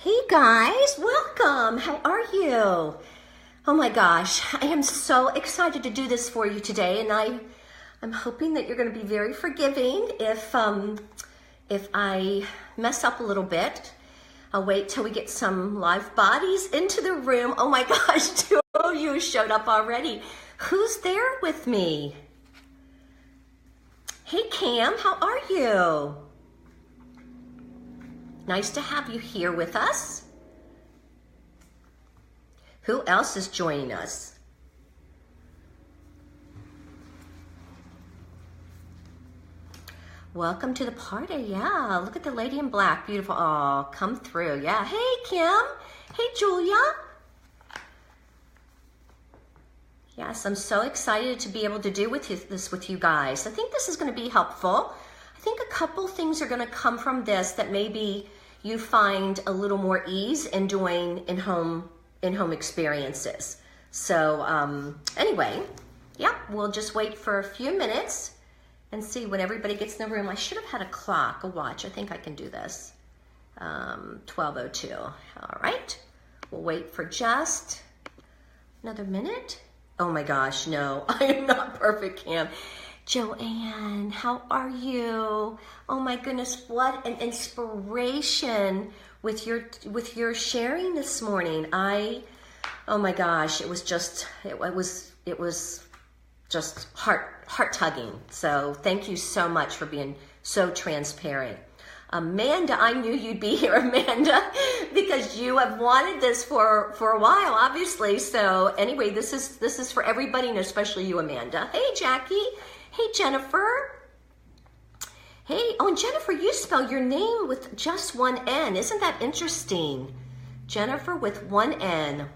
Hey guys, welcome. How are you? Oh my gosh, I am so excited to do this for you today, and I'm hoping that you're going to be very forgiving if I mess up a little bit. I'll wait till we get some live bodies into the room. Oh my gosh, 2 of you showed up already. Who's there with me? Hey Cam, how are you? Nice to have you here with us. Who else is joining us? Welcome to the party. Yeah, look at the lady in black. Beautiful. Oh, come through. Yeah. Hey, Kim. Hey, Julia. Yes, I'm so excited to be able to do this with you guys. I think this is going to be helpful. I think a couple things are going to come from this that maybe you find a little more ease in doing in-home experiences. So anyway, yeah, we'll just wait for a few minutes and see when everybody gets in the room. I should have had a watch. I think I can do this. 12:02. All right. We'll wait for just another minute. Oh my gosh, no, I am not perfect, Cam. Joanne, how are you? Oh my goodness, what an inspiration with your sharing this morning. Oh my gosh, it was just heart tugging. So thank you so much for being so transparent. Amanda, I knew you'd be here, Amanda, because you have wanted this for a while, obviously. So anyway, this is for everybody, and especially you, Amanda. Hey, Jackie. Hey, Jennifer. Hey, oh, and Jennifer, you spell your name with just one N. Isn't that interesting? Jennifer with one N.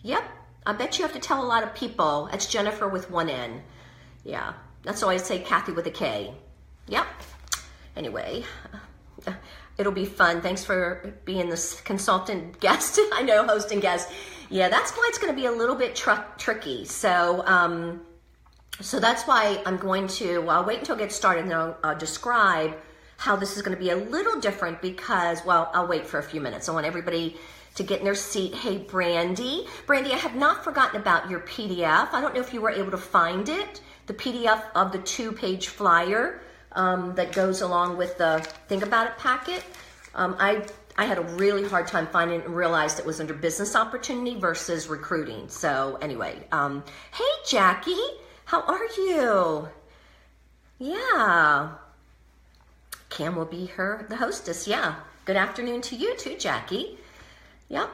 Yep. I bet you have to tell a lot of people it's Jennifer with one N. Yeah. That's why I say Kathy with a K. Yep. Anyway, it'll be fun. Thanks for being this consultant guest. I know, host and guest. Yeah, that's why it's going to be a little bit tricky. So that's why I'm going to, I'll wait until I get started and I'll describe how this is going to be a little different because, well, I'll wait for a few minutes. I want everybody to get in their seat. Hey, Brandy. Brandy, I have not forgotten about your PDF. I don't know if you were able to find it, the PDF of the 2-page flyer that goes along with the Think About It packet. I had a really hard time finding it and realized it was under business opportunity versus recruiting. So anyway, hey, Jackie. How are you? Yeah. Cam will be the hostess. Yeah. Good afternoon to you too, Jackie. Yep.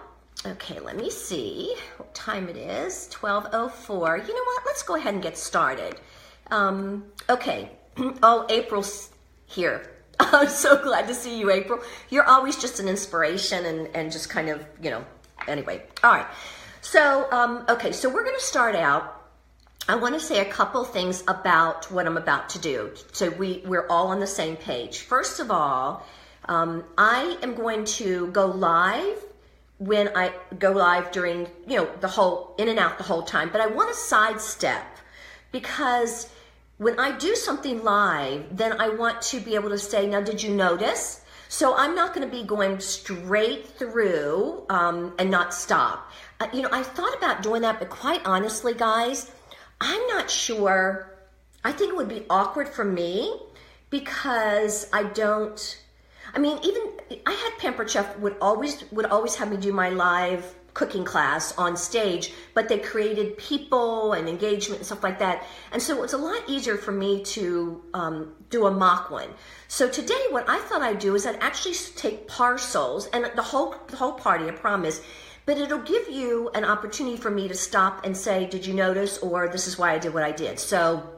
Okay, let me see what time it is. 12:04. You know what? Let's go ahead and get started. Okay. Oh, April's here. I'm so glad to see you, April. You're always just an inspiration and just kind of, anyway. All right. So, okay, so we're going to start out. I want to say a couple things about what I'm about to do, so we're all on the same page. First of all, I am going to go live when I go live during, the whole, in and out the whole time, but I want to sidestep because when I do something live, then I want to be able to say, now, did you notice? So I'm not going to be going straight through and not stop. I thought about doing that, but quite honestly, guys, I'm not sure. I think it would be awkward for me because even I had Pampered Chef would always have me do my live cooking class on stage, but they created people and engagement and stuff like that. And so it's a lot easier for me to do a mock one. So today what I thought I'd do is I'd actually take parcels and the whole party, I promise. But it'll give you an opportunity for me to stop and say, did you notice? Or this is why I did what I did. So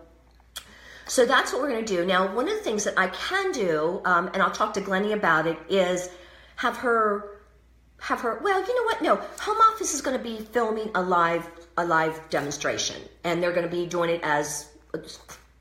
that's what we're going to do. Now, one of the things that I can do, and I'll talk to Glennie about it, is have her, well, you know what? No, home office is going to be filming a live demonstration, and they're going to be doing it as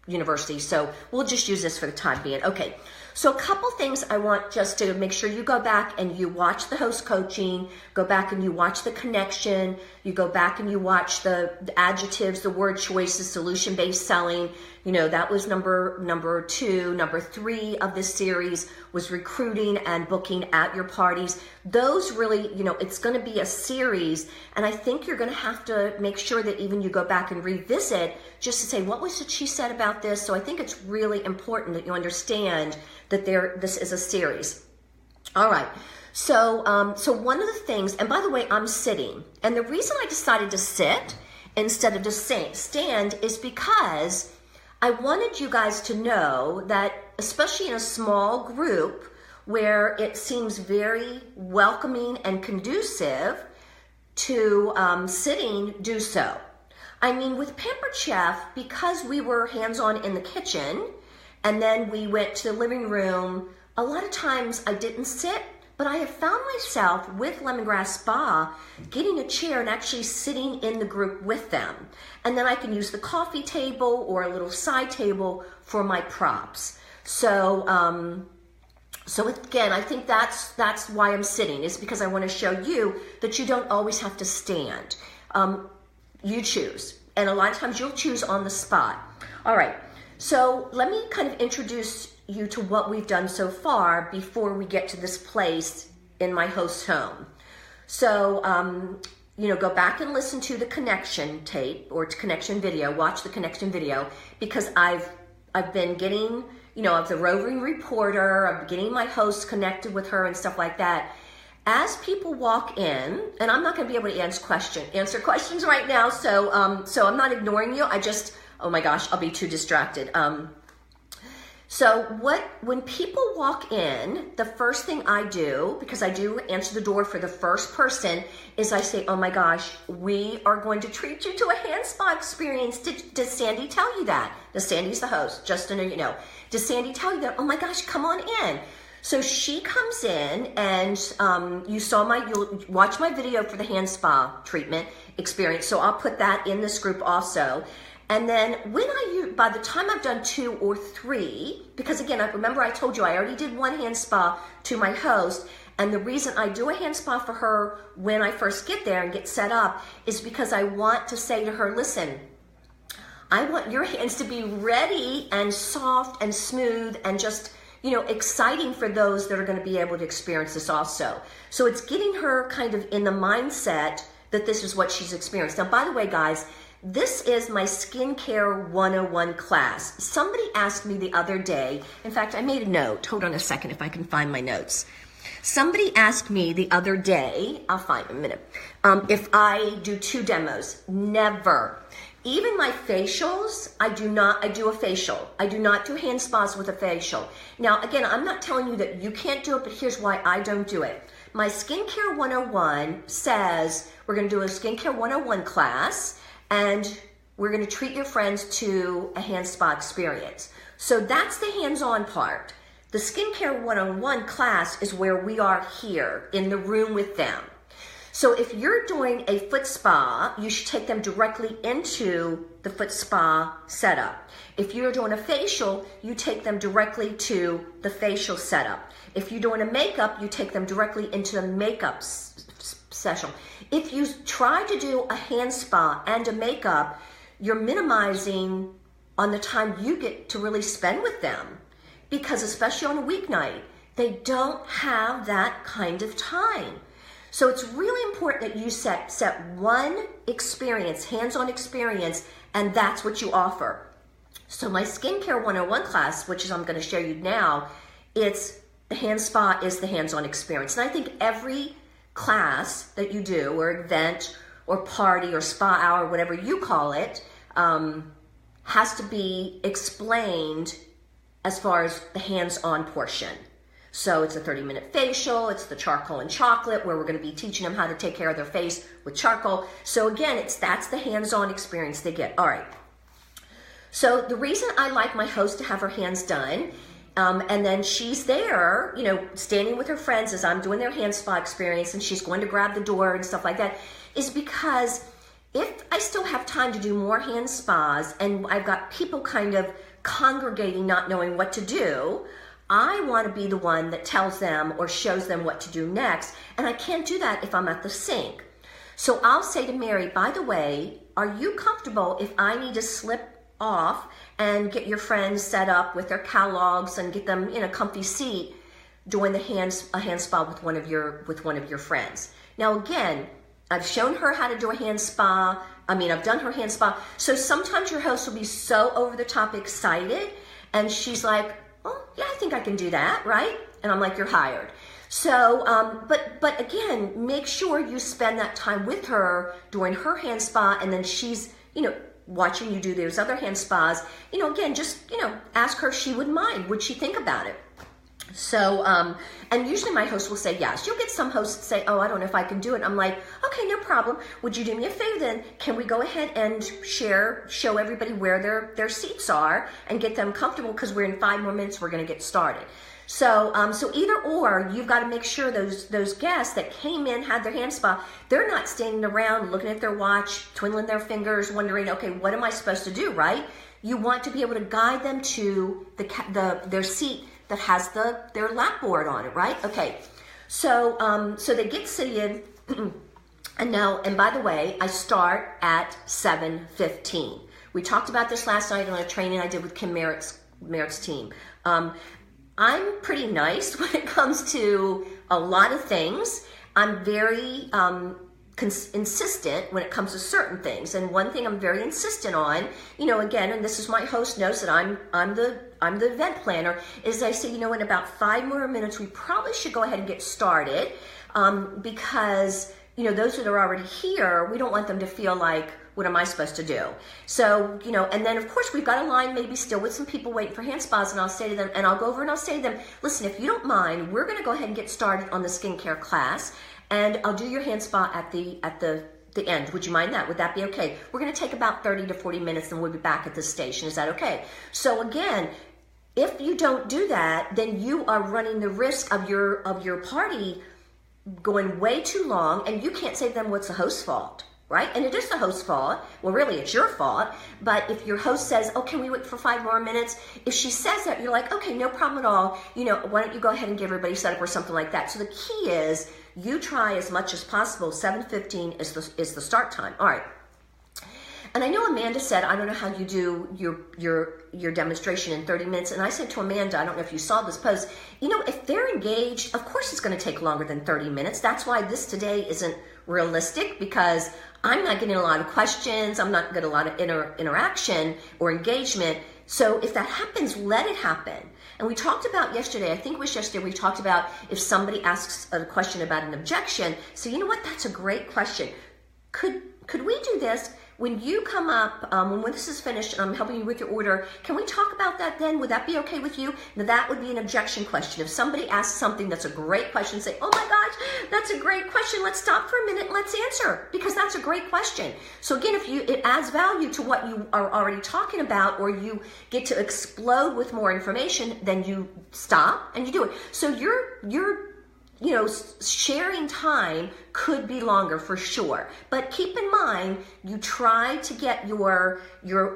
university. So we'll just use this for the time being. Okay. So a couple things I want just to make sure you go back and you watch the host coaching, go back and you watch the connection, you go back and you watch the adjectives, the word choices, solution-based selling, You know, that was number 2. Number 3 of this series was recruiting and booking at your parties. Those really, you know, it's going to be a series, and I think you're going to have to make sure that even you go back and revisit just to say, what was it she said about this? So I think it's really important that you understand that this is a series. All right. So, so one of the things, and by the way, I'm sitting, and the reason I decided to sit instead of to stand is because I wanted you guys to know that, especially in a small group where it seems very welcoming and conducive to sitting, do so. I mean, with Pampered Chef, because we were hands-on in the kitchen and then we went to the living room, a lot of times I didn't sit, but I have found myself with Lemongrass Spa getting a chair and actually sitting in the group with them. And then I can use the coffee table or a little side table for my props. So, so again, I think that's why I'm sitting, is because I want to show you that you don't always have to stand. You choose, and a lot of times you'll choose on the spot. All right, so let me kind of introduce you to what we've done so far before we get to this place in my host's home. So, you know, go back and listen to the connection tape or connection video, watch the connection video, because I've been getting, you know, of the roving reporter, I'm getting my host connected with her and stuff like that. As people walk in, and I'm not going to be able to answer questions right now, so so I'm not ignoring you. I just, oh my gosh, I'll be too distracted. So when people walk in, the first thing I do, because I do answer the door for the first person, is I say, oh my gosh, we are going to treat you to a hand spa experience. Does Sandy tell you that? Does Sandy's the host, just so you know. Does Sandy tell you that? Oh my gosh, come on in. So she comes in, and you'll watch my video for the hand spa treatment experience. So I'll put that in this group also. And then by the time I've done 2 or 3, because again, remember I told you I already did 1 hand spa to my host, and the reason I do a hand spa for her when I first get there and get set up is because I want to say to her, listen, I want your hands to be ready and soft and smooth and just, you know, exciting for those that are going to be able to experience this also. So it's getting her kind of in the mindset that this is what she's experienced. Now, by the way, guys, this is my Skincare 101 class. Somebody asked me the other day, in fact, I made a note. Hold on a second if I can find my notes. Somebody asked me the other day, I'll find a minute, if I do 2 demos. Never. Even my facials, I do a facial. I do not do hand spas with a facial. Now, again, I'm not telling you that you can't do it, but here's why I don't do it. My Skincare 101 says we're going to do a Skincare 101 class, and we're going to treat your friends to a hand spa experience. So that's the hands-on part. The Skincare 101 class is where we are here in the room with them. So if you're doing a foot spa, you should take them directly into the foot spa setup. If you're doing a facial, you take them directly to the facial setup. If you're doing a makeup, you take them directly into the makeup session. If you try to do a hand spa and a makeup, you're minimizing on the time you get to really spend with them, because especially on a weeknight, they don't have that kind of time. So it's really important that you set one experience, hands-on experience, and that's what you offer. So my Skincare 101 class, which is I'm going to show you now, it's the hand spa is the hands-on experience. And I think every class that you do, or event, or party, or spa hour, whatever you call it, has to be explained as far as the hands-on portion. So it's a 30-minute facial, it's the charcoal and chocolate, where we're going to be teaching them how to take care of their face with charcoal. So again, that's the hands-on experience they get. All right. So the reason I like my host to have her hands done, and then she's there, you know, standing with her friends as I'm doing their hand spa experience, and she's going to grab the door and stuff like that, is because if I still have time to do more hand spas and I've got people kind of congregating not knowing what to do, I want to be the one that tells them or shows them what to do next, and I can't do that if I'm at the sink. So I'll say to Mary, by the way, are you comfortable if I need to slip off and get your friends set up with their catalogs and get them in a comfy seat doing a hand spa with one of your friends. Now again, I've shown her how to do a hand spa. I've done her hand spa. So sometimes your host will be so over the top excited and she's like, oh yeah, I think I can do that, right? And I'm like, you're hired. So, but again, make sure you spend that time with her doing her hand spa, and then she's, watching you do those other hand spas. Again, just, ask her if she would mind. Would she think about it? So, and usually my host will say yes. You'll get some hosts that say, oh, I don't know if I can do it. I'm like, okay, no problem. Would you do me a favor then? Can we go ahead and show everybody where their seats are and get them comfortable, because we're in 5 more minutes, we're going to get started. So, so either or, you've got to make sure those guests that came in, had their hand spa, they're not standing around looking at their watch, twiddling their fingers, wondering, okay, what am I supposed to do, right? You want to be able to guide them to their seat that has their lap board on it, right? Okay, so so they get seated, and by the way, I start at 7:15. We talked about this last night on a training I did with Kim Merritt's team. I'm pretty nice when it comes to a lot of things. I'm very insistent when it comes to certain things. And one thing I'm very insistent on, again, and this is my host knows that I'm the event planner, is I say, in about 5 more minutes, we probably should go ahead and get started, because, those that are already here, we don't want them to feel like, what am I supposed to do? So, and then of course we've got a line maybe still with some people waiting for hand spas, and I'll say to them, and I'll go over and I'll say to them, listen, if you don't mind, we're gonna go ahead and get started on the skincare class, and I'll do your hand spa at the end. Would you mind that? Would that be okay? We're gonna take about 30 to 40 minutes and we'll be back at the station. Is that okay? So again, if you don't do that, then you are running the risk of your party going way too long, and you can't say to them, what's the host's fault? Right? And it is the host's fault. Well, really, it's your fault. But if your host says, oh, can we wait for 5 more minutes? If she says that, you're like, okay, no problem at all. Why don't you go ahead and get everybody set up or something like that? So the key is you try as much as possible. 7:15 is the start time. All right. And I know Amanda said, I don't know how you do your demonstration in 30 minutes. And I said to Amanda, I don't know if you saw this post, if they're engaged, of course it's going to take longer than 30 minutes. That's why this today isn't realistic, because I'm not getting a lot of questions. I'm not getting a lot of interaction or engagement. So if that happens, let it happen. And we talked about yesterday, I think it was yesterday, we talked about if somebody asks a question about an objection. So you know what? That's a great question. Could we do this? When you come up, when this is finished and I'm helping you with your order, can we talk about that then? Would that be okay with you? Now that would be an objection question. If somebody asks something that's a great question, say, oh my gosh, that's a great question. Let's stop for a minute and let's answer, because that's a great question. So again, if it adds value to what you are already talking about, or you get to explode with more information, then you stop and you do it. So you're sharing time could be longer for sure. But keep in mind, you try to get your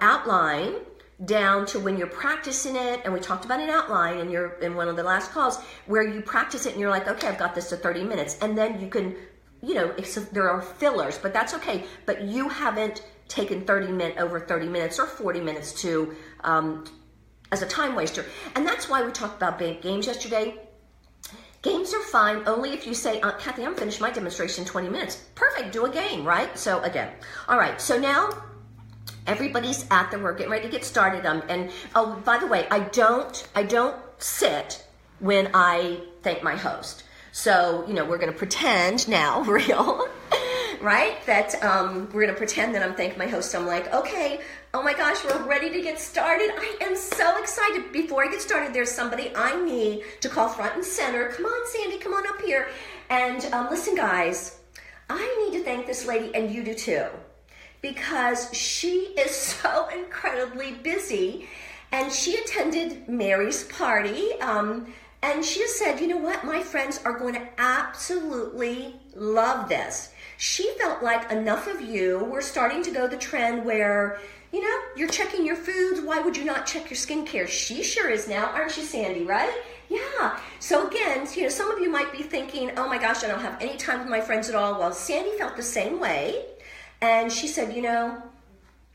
outline down to when you're practicing it, and we talked about an outline in one of the last calls, where you practice it and you're like, okay, I've got this to 30 minutes. And then you can, there are fillers, but that's okay. But you haven't taken over 30 minutes or 40 minutes to, as a time waster. And that's why we talked about games yesterday. Games are fine only if you say, Kathy, I'm finished my demonstration in 20 minutes. Perfect, do a game, right? So again, all right, so now everybody's at the work, getting ready to get started. And oh, by the way, I don't sit when I thank my host. So, we're gonna pretend now, real, right? That we're gonna pretend that I'm thanking my host. I'm like, okay, oh my gosh, we're ready to get started. I am so excited. Before I get started, there's somebody I need to call front and center. Come on, Sandy, come on up here. And listen, guys, I need to thank this lady, and you do too, because she is so incredibly busy, and she attended Mary's party, and she has said, you know what, my friends are going to absolutely love this. She felt like enough of you were starting to go the trend where, you're checking your foods. Why would you not check your skincare? She sure is now, aren't you, Sandy, right? Yeah. So again, some of you might be thinking, oh my gosh, I don't have any time with my friends at all. Well, Sandy felt the same way. And she said,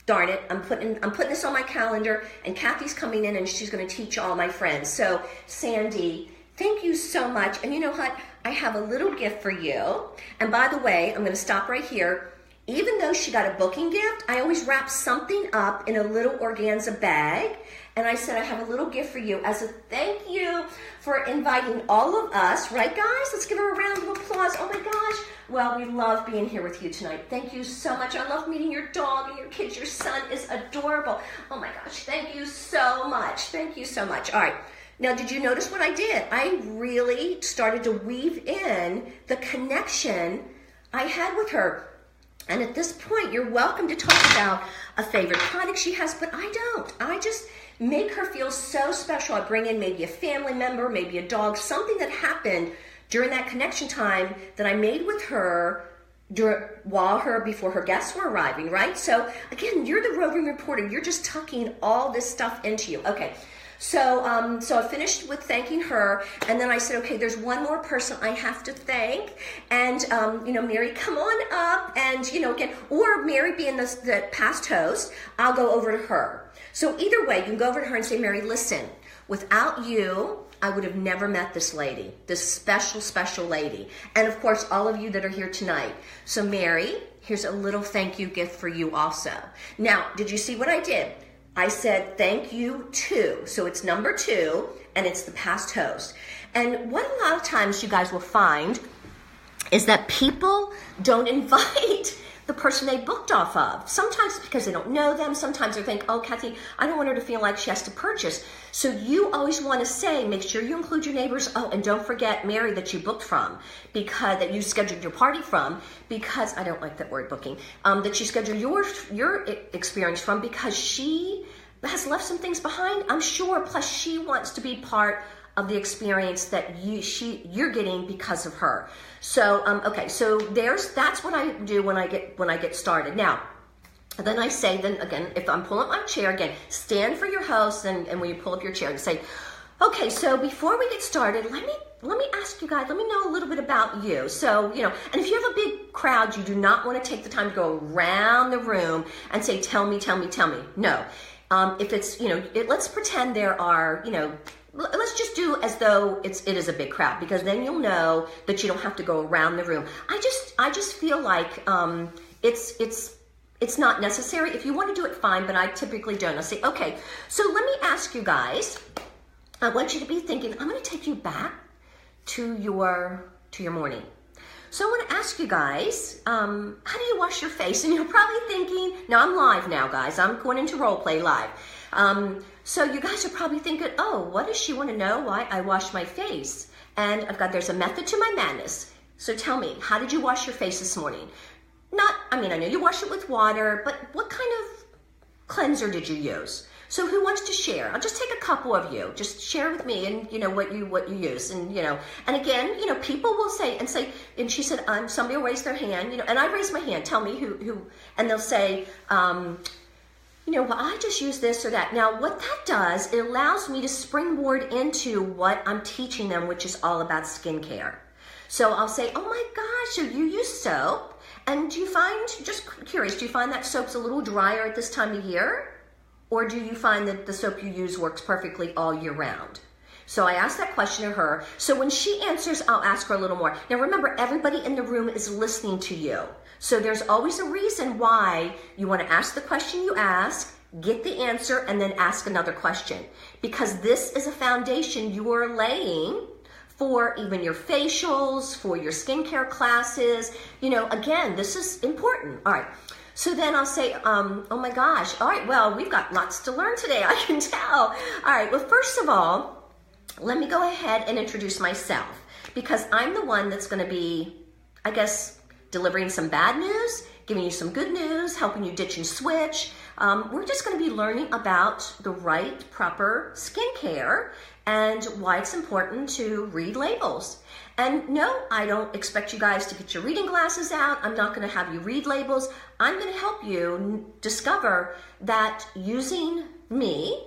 darn it, I'm putting this on my calendar, and Kathy's coming in and she's going to teach all my friends. So Sandy, thank you so much. And you know what? I have a little gift for you. And by the way, I'm going to stop right here. Even though she got a booking gift, I always wrap something up in a little organza bag. And I said, I have a little gift for you as a thank you for inviting all of us. Right, guys? Let's give her a round of applause. Oh my gosh. Well, we love being here with you tonight. Thank you so much. I love meeting your dog and your kids. Your son is adorable. Oh my gosh. Thank you so much. Thank you so much. All right. Now, did you notice what I did? I really started to weave in the connection I had with her. And at this point, you're welcome to talk about a favorite product she has, but I don't. I just make her feel so special. I bring in maybe a family member, maybe a dog, something that happened during that connection time that I made with her before her guests were arriving, right? So again, you're the roving reporter. You're just tucking all this stuff into you. Okay. So I finished with thanking her, and then I said, okay, there's one more person I have to thank, and Mary, come on up, and again, or Mary being the past host, I'll go over to her. So either way, you can go over to her and say, Mary, listen, without you, I would have never met this lady, this special, special lady, and of course, all of you that are here tonight. So Mary, here's a little thank you gift for you also. Now, did you see what I did? I said, thank you to. So it's number 2, and it's the past host. And what a lot of times you guys will find is that people don't invite the person they booked off of. Sometimes because they don't know them. Sometimes they think, oh, Kathy, I don't want her to feel like she has to purchase. So you always want to say, make sure you include your neighbors. Oh, and don't forget Mary that you booked from, because that you scheduled your party from, because I don't like that word booking, that you scheduled your experience from, because she has left some things behind, I'm sure. Plus she wants to be part of the experience that you're getting because of her. So okay, so that's what I do when I get started. Now, then I say, then again, if I'm pulling up my chair again, stand for your host, and when you pull up your chair, and say, okay, so before we get started, let me ask you guys, let me know a little bit about you. So, and if you have a big crowd, you do not want to take the time to go around the room and say, tell me. No. If it's, let's pretend there are, let's just do as though it is a big crowd, because then you'll know that you don't have to go around the room. I just feel like it's not necessary. If you want to do it, fine, but I typically don't. I'll say, okay, so let me ask you guys, I want you to be thinking, I'm going to take you back to your morning. So I want to ask you guys, how do you wash your face? And you're probably thinking, now I'm live now, guys. I'm going into role play live. So you guys are probably thinking, oh, what does she want to know why I wash my face? And there's a method to my madness. So tell me, how did you wash your face this morning? I know you wash it with water, but what kind of cleanser did you use? So who wants to share? I'll just take a couple of you. Just share with me, and what you use, and and again, people will say, and she said, somebody will raise their hand, and I raise my hand. Tell me who, and they'll say, well, I just use this or that. Now, what that does, it allows me to springboard into what I'm teaching them, which is all about skincare. So I'll say, oh my gosh, so you use soap, and just curious, do you find that soap's a little drier at this time of year? Or do you find that the soap you use works perfectly all year round? So I asked that question to her. So when she answers, I'll ask her a little more. Now remember, everybody in the room is listening to you. So there's always a reason why you want to ask the question you ask, get the answer, and then ask another question. Because this is a foundation you are laying for even your facials, for your skincare classes. Again, this is important. All right. So then I'll say, oh my gosh, all right, well, we've got lots to learn today, I can tell. All right, well, first of all, let me go ahead and introduce myself, because I'm the one that's going to be, I guess, delivering some bad news, giving you some good news, helping you ditch and switch. We're just going to be learning about the right, proper skincare and why it's important to read labels. And no, I don't expect you guys to get your reading glasses out. I'm not going to have you read labels. I'm going to help you discover that using me,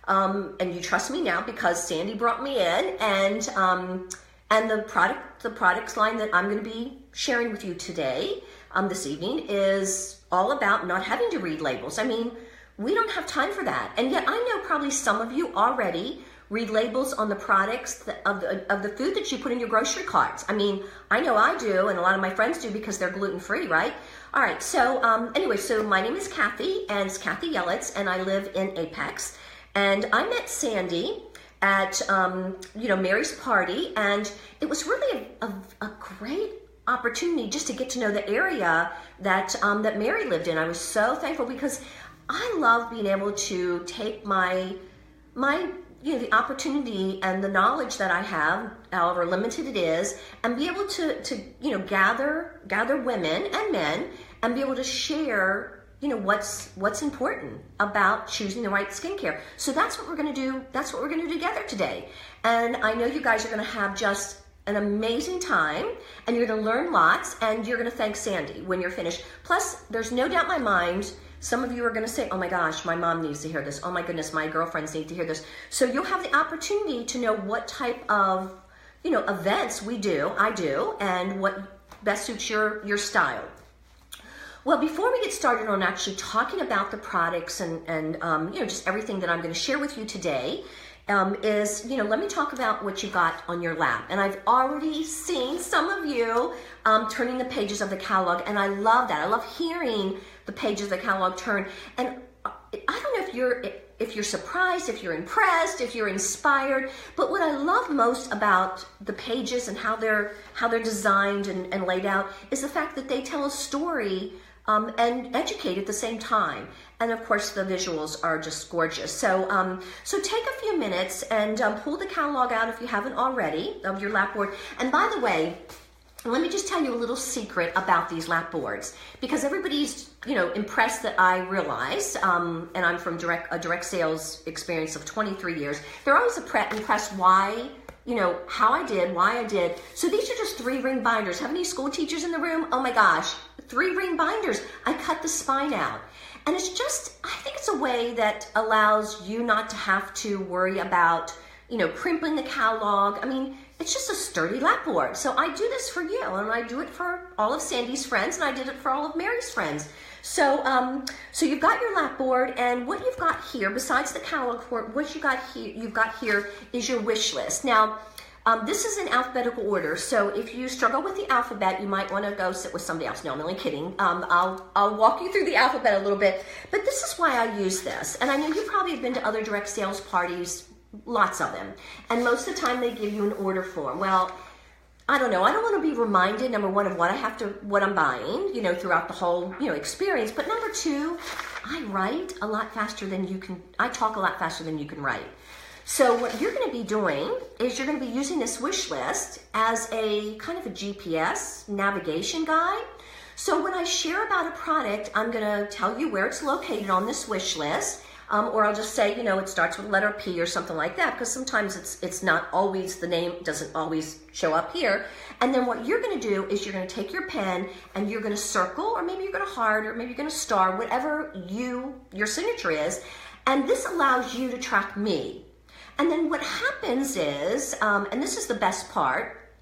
and you trust me now because Sandy brought me in, and the products line that I'm going to be sharing with you today, this evening is all about not having to read labels. I mean, we don't have time for that. And yet I know probably some of you already read labels on the products of the food that you put in your grocery carts. I mean, I know I do, and a lot of my friends do because they're gluten-free, right? All right, so anyway, so my name is Kathy, and it's Kathy Yelitz, and I live in Apex. And I met Sandy at, Mary's party, and it was really a great opportunity just to get to know the area that Mary lived in. I was so thankful because I love being able to take my the opportunity and the knowledge that I have, however limited it is, and be able to gather women and men and be able to share, what's important about choosing the right skincare. So that's what we're going to do. That's what we're going to do together today. And I know you guys are going to have just an amazing time, and you're going to learn lots, and you're going to thank Sandy when you're finished. Plus, there's no doubt in my mind, some of you are going to say, oh my gosh, my mom needs to hear this. Oh my goodness, my girlfriends need to hear this. So you'll have the opportunity to know what type of, events I do, and what best suits your style. Well, before we get started on actually talking about the products and just everything that I'm going to share with you today, let me talk about what you got on your lap. And I've already seen some of you turning the pages of the catalog, and I love that. I love hearing the pages of the catalog turn. And I don't know if you're surprised, if you're impressed, if you're inspired, but what I love most about the pages and how they're designed and laid out is the fact that they tell a story and educate at the same time. And of course, the visuals are just gorgeous. So take a few minutes and pull the catalog out if you haven't already of your lap board. And by the way, let me just tell you a little secret about these lap boards, because everybody's impressed that I realize, and I'm from a direct sales experience of 23 years. They're always impressed why, why I did. So these are just 3-ring binders. Have any school teachers in the room? Oh my gosh, 3-ring binders. I cut the spine out. And it's just, I think it's a way that allows you not to have to worry about, crimping the catalog. I mean, it's just a sturdy lap board. So I do this for you, and I do it for all of Sandy's friends, and I did it for all of Mary's friends. So you've got your lap board, and what you've got here, besides the catalog for what you've got here is your wish list. Now, this is in alphabetical order, so if you struggle with the alphabet, you might want to go sit with somebody else. No, I'm only kidding. I'll walk you through the alphabet a little bit, but this is why I use this. And I know you probably have been to other direct sales parties, lots of them, and most of the time they give you an order form. Well, I don't know. I don't want to be reminded, number one, of what I'm buying, throughout the whole, experience. But number two, I talk a lot faster than you can write. So what you're going to be doing is you're going to be using this wish list as a kind of a GPS navigation guide. So when I share about a product, I'm going to tell you where it's located on this wish list. Or I'll just say, it starts with letter P or something like that, because sometimes it's not always, the name doesn't always show up here. And then what you're going to do is you're going to take your pen and you're going to circle, or maybe you're going to heart, or maybe you're going to star, whatever your signature is. And this allows you to track me. And then what happens is, and this is the best part,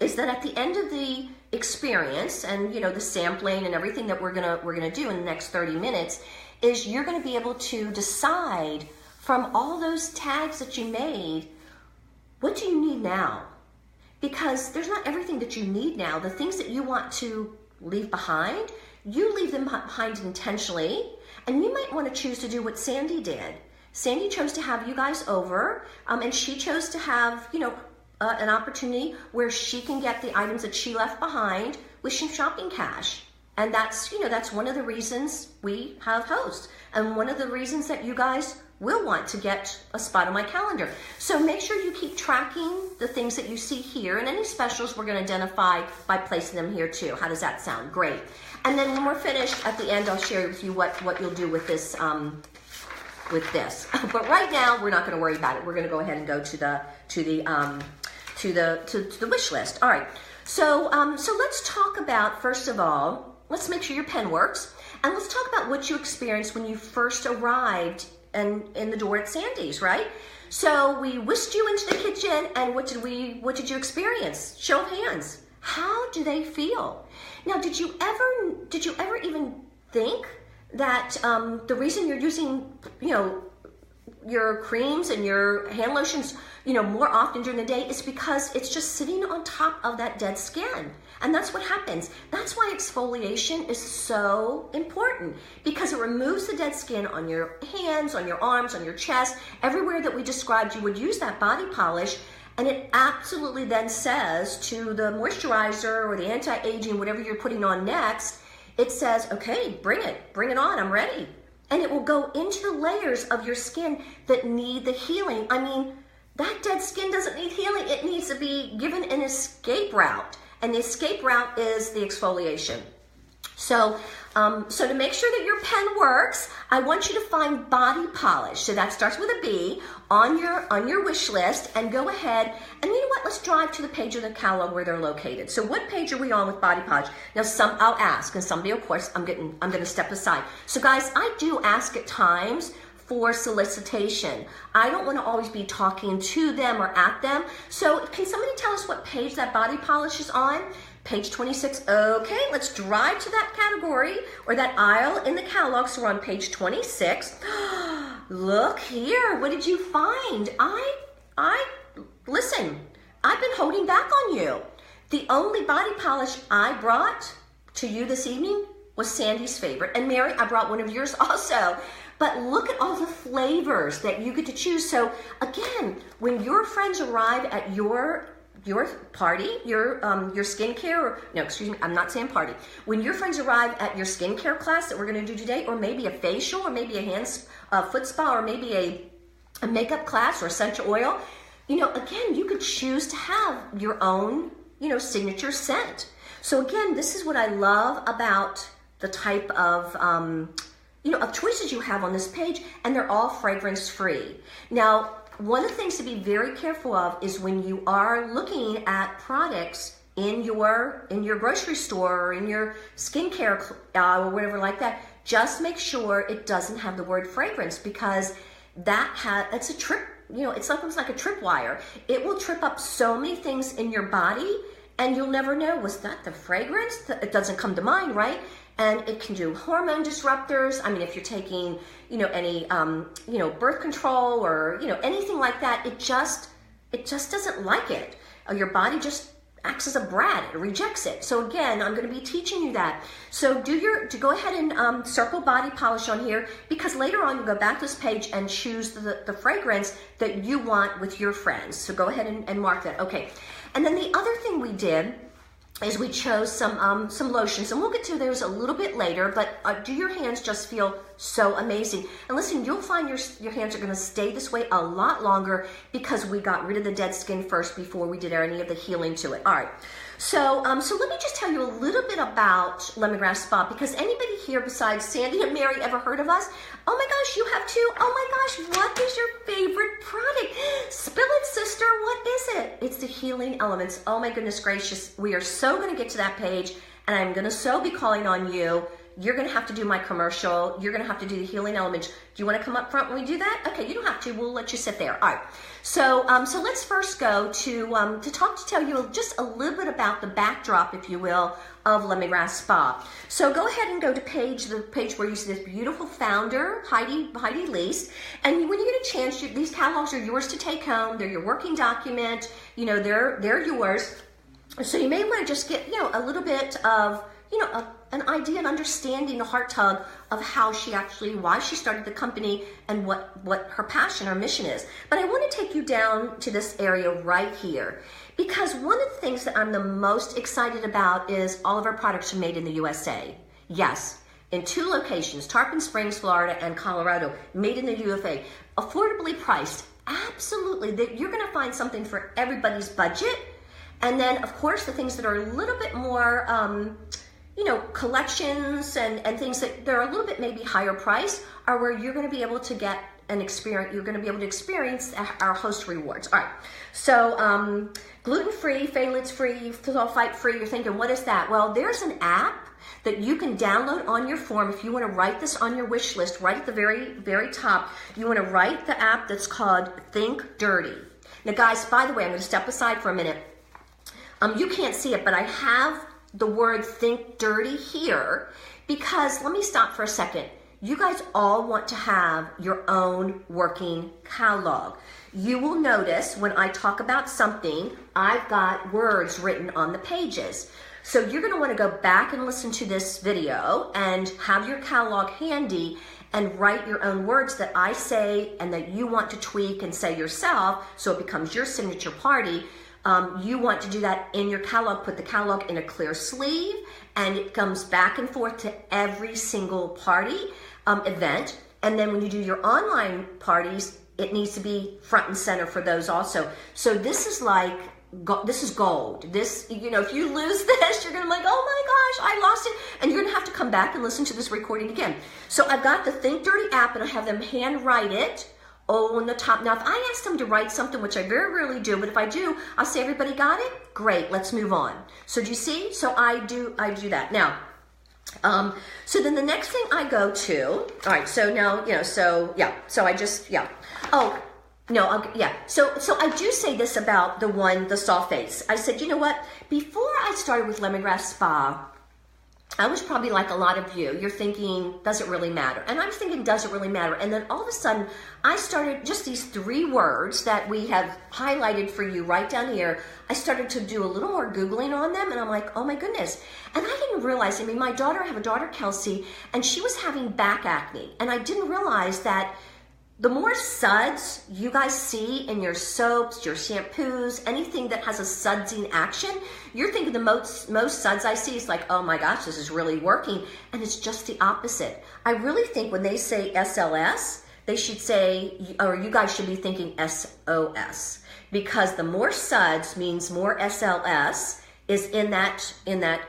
is that at the end of the experience and the sampling and everything that we're gonna do in the next 30 minutes, is you're going to be able to decide from all those tags that you made, what do you need now? Because there's not everything that you need now. The things that you want to leave behind, you leave them behind intentionally, and you might want to choose to do what Sandy did. Sandy chose to have you guys over, and she chose to have, an opportunity where she can get the items that she left behind with some shopping cash. And that's one of the reasons we have hosts, and one of the reasons that you guys will want to get a spot on my calendar. So make sure you keep tracking the things that you see here, and any specials we're going to identify by placing them here too. How does that sound? Great. And then when we're finished at the end, I'll share with you what you'll do with this. But right now, we're not going to worry about it. We're going to go ahead and go to the wish list. All right. So let's talk about, first of all, let's make sure your pen works, and let's talk about what you experienced when you first arrived in the door at Sandy's, right? So we whisked you into the kitchen, and what did you experience? Show of hands. How do they feel? Now, did you ever even think that the reason you're using, your creams and your hand lotions, more often during the day is because it's just sitting on top of that dead skin. And that's what happens. That's why exfoliation is so important, because it removes the dead skin on your hands, on your arms, on your chest, everywhere that we described you would use that body polish. And it absolutely then says to the moisturizer or the anti-aging, whatever you're putting on next, it says, okay, bring it on, I'm ready. And it will go into the layers of your skin that need the healing. I mean, that dead skin doesn't need healing. It needs to be given an escape route. And the escape route is the exfoliation. So to make sure that your pen works, I want you to find body polish. So that starts with a B on your wish list, and go ahead and you know what? Let's drive to the page of the catalog where they're located. So what page are we on with body polish? Now I'll ask, and somebody, of course, I'm going to step aside. So guys, I do ask at times for solicitation. I don't want to always be talking to them or at them. So can somebody tell us what page that body polish is on? Page 26. Okay, let's drive to that category or that aisle in the catalog. So we're on page 26. Look here. What did you find? Listen, I've been holding back on you. The only body polish I brought to you this evening was Sandy's favorite. And Mary, I brought one of yours also. But look at all the flavors that you get to choose. So again, when your friends arrive at your party, your skincare, or no, excuse me, I'm not saying party. When your friends arrive at your skincare class that we're going to do today, or maybe a facial, or maybe a foot spa, or maybe a makeup class or essential oil, again, you could choose to have your own, signature scent. So again, this is what I love about the type of of choices you have on this page, and they're all fragrance free. Now, one of the things to be very careful of is when you are looking at products in your grocery store or in your skincare or whatever like that, just make sure it doesn't have the word fragrance, because it's a trip, it's almost like a tripwire. It will trip up so many things in your body, and you'll never know, was that the fragrance? It doesn't come to mind, right? And it can do hormone disruptors. I mean, if you're taking, any, birth control or, anything like that, it just doesn't like it. Your body just acts as a brat. It rejects it. So again, I'm going to be teaching you that. So go ahead and circle body polish on here, because later on you go back to this page and choose the fragrance that you want with your friends. So go ahead and mark that. Okay. And then the other thing we did is we chose some lotions, and we'll get to those a little bit later, but do your hands just feel so amazing? And listen, you'll find your hands are going to stay this way a lot longer, because we got rid of the dead skin first before we did any of the healing to it. All right. So let me just tell you a little bit about Lemongrass Spa, because anybody here besides Sandy and Mary ever heard of us? Oh my gosh, you have too? Oh my gosh, what is your favorite product? Spill it, sister, what is it? It's the Healing Elements. Oh my goodness gracious, we are so going to get to that page, and I'm going to so be calling on you. You're going to have to do my commercial. You're going to have to do the Healing Elements. Do you want to come up front when we do that? Okay, you don't have to. We'll let you sit there. All right. So let's first go to tell you just a little bit about the backdrop, if you will, of Lemongrass Spa. So go ahead and go to the page where you see this beautiful founder, Heidi Leist. And when you get a chance, these catalogs are yours to take home. They're your working document. They're yours. So you may want to just get a little bit of an idea and understanding, a heart tug of why she started the company and what her passion, her mission is. But I want to take you down to this area right here, because one of the things that I'm the most excited about is all of our products are made in the USA. Yes, in 2 locations, Tarpon Springs, Florida, and Colorado, made in the USA, affordably priced. Absolutely, you're going to find something for everybody's budget. And then, of course, the things that are a little bit more collections and things that they're a little bit maybe higher price are where you're going to be able to get an experience. You're going to be able to experience our host rewards. All right. So gluten-free, phthalates-free, sulfite-free. You're thinking, what is that? Well, there's an app that you can download on your form if you want to write this on your wish list. Right at the very, very top, you want to write the app that's called Think Dirty. Now, guys, by the way, I'm going to step aside for a minute. You can't see it, but I have the word Think Dirty here because, let me stop for a second. You guys all want to have your own working catalog. You will notice when I talk about something, I've got words written on the pages. So you're going to want to go back and listen to this video and have your catalog handy and write your own words that I say and that you want to tweak and say yourself so it becomes your signature party. You want to do that in your catalog, put the catalog in a clear sleeve, and it comes back and forth to every single party event. And then when you do your online parties, it needs to be front and center for those also. So this is like, this is gold. This, you know, if you lose this, you're gonna be like, oh my gosh, I lost it. And you're gonna have to come back and listen to this recording again. So I've got the Think Dirty app and I have them hand write it on the top. Now, if I ask them to write something, which I very rarely do, but if I do, I'll say, everybody got it? Great, let's move on. So do you see? So I do that. Now, so then the next thing I go to, all right, so now, you know, so yeah, so I just, yeah. Oh, no, yeah. So I do say this about the soft face. I said, you know what? Before I started with Lemongrass Spa, I was probably like a lot of you. You're thinking, does it really matter? And I was thinking, does it really matter? And then all of a sudden, I started just these 3 words that we have highlighted for you right down here. I started to do a little more Googling on them, and I'm like, oh my goodness. And I didn't realize, I mean, I have a daughter, Kelsey, and she was having back acne. And I didn't realize that the more suds you guys see in your soaps, your shampoos, anything that has a sudsing action, you're thinking the most suds I see is like, oh my gosh, this is really working. And it's just the opposite. I really think when they say SLS, they should say, or you guys should be thinking SOS, because the more suds means more SLS is in that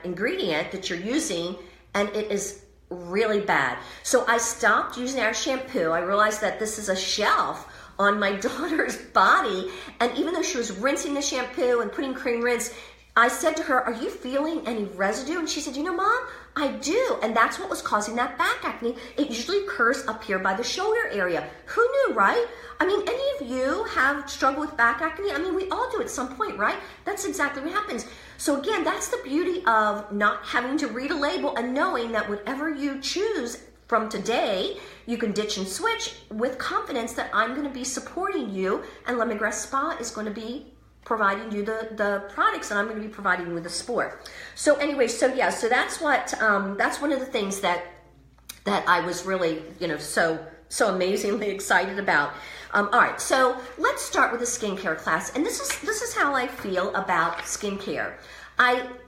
ingredient that you're using, and it is really bad. So I stopped using our shampoo. I realized that this is a shelf on my daughter's body, and even though she was rinsing the shampoo and putting cream rinse, I said to her, are you feeling any residue? And she said, you know, Mom, I do. And that's what was causing that back acne. It usually occurs up here by the shoulder area. Who knew, right? I mean, any of you have struggled with back acne? I mean, we all do at some point, right? That's exactly what happens. So again, that's the beauty of not having to read a label and knowing that whatever you choose from today, you can ditch and switch with confidence that I'm going to be supporting you, and Lemongrass Spa is going to be providing you the products, and I'm going to be providing you with the support. So anyway, so yeah, so that's what that's one of the things that I was really, you know, so amazingly excited about. All right, so let's start with the skincare class, and this is how I feel about skincare.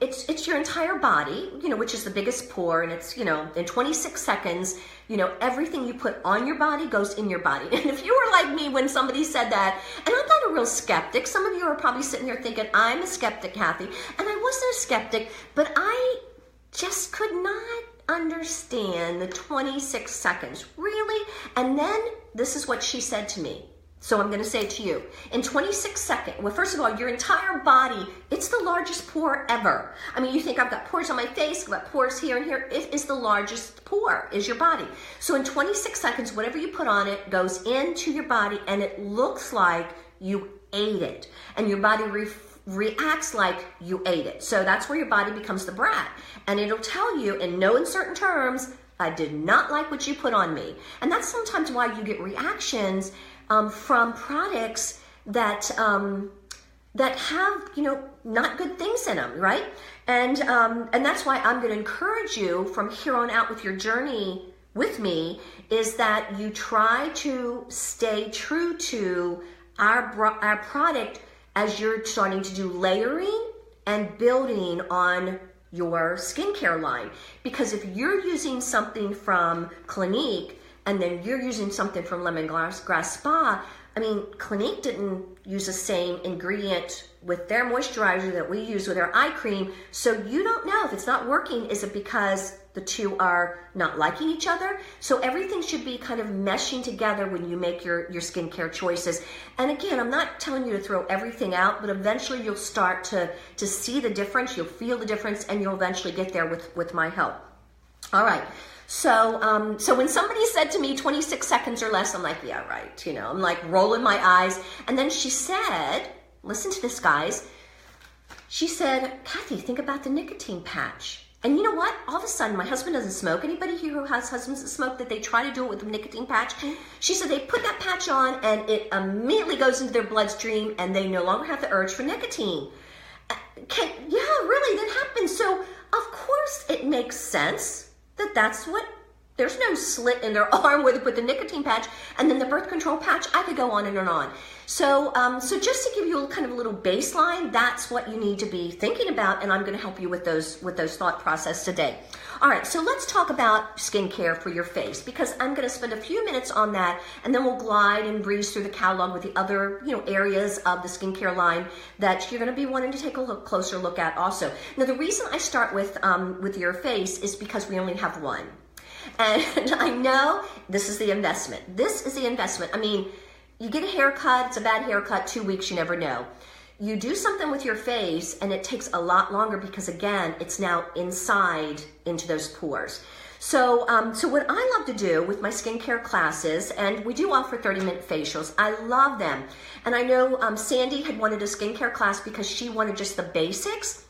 It's your entire body, you know, which is the biggest pore, and it's, you know, in 26 seconds, you know, everything you put on your body goes in your body. And if you were like me when somebody said that, and I'm not a real skeptic, some of you are probably sitting here thinking, I'm a skeptic, Kathy, and I wasn't a skeptic, but I just could not understand the 26 seconds, really? And then this is what she said to me. So I'm going to say it to you. In 26 seconds, well, first of all, your entire body, it's the largest pore ever. I mean, you think I've got pores on my face, I've got pores here and here. It is the largest pore, is your body. So in 26 seconds, whatever you put on it goes into your body, and it looks like you ate it. And your body reacts like you ate it. So that's where your body becomes the brat. And it'll tell you in no uncertain terms, I did not like what you put on me. And that's sometimes why you get reactions from products that have, you know, not good things in them, right? And that's why I'm going to encourage you from here on out with your journey with me, is that you try to stay true to our product as you're starting to do layering and building on your skincare line. Because if you're using something from Clinique and then you're using something from Lemongrass Spa, I mean, Clinique didn't use the same ingredient with their moisturizer that we use with our eye cream, so you don't know if it's not working. Is it because the two are not liking each other? So everything should be kind of meshing together when you make your skincare choices. And again, I'm not telling you to throw everything out, but eventually you'll start to see the difference, you'll feel the difference, and you'll eventually get there with my help. All right. So, so when somebody said to me 26 seconds or less, I'm like, yeah, right. You know, I'm like rolling my eyes. And then she said, listen to this, guys. She said, Kathy, think about the nicotine patch. And you know what? All of a sudden, my husband doesn't smoke. Anybody here who has husbands that smoke, that they try to do it with the nicotine patch? She said they put that patch on and it immediately goes into their bloodstream and they no longer have the urge for nicotine. Yeah, really, that happens. So, of course, it makes sense that that's what, there's no slit in their arm where they put the nicotine patch, and then the birth control patch. I could go on and on. So, so just to give you a kind of a little baseline, that's what you need to be thinking about, and I'm going to help you with those thought process today. All right, so let's talk about skincare for your face, because I'm going to spend a few minutes on that, and then we'll glide and breeze through the catalog with the other, areas of the skincare line that you're going to be wanting to take a closer look at also. Now, the reason I start with your face is because we only have one. And I know this is the investment. This is the investment. I mean, you get a haircut, it's a bad haircut, 2 weeks, you never know. You do something with your face and it takes a lot longer because, again, it's now inside into those pores. So, so what I love to do with my skincare classes, and we do offer 30-minute facials. I love them. And I know Sandy had wanted a skincare class because she wanted just the basics.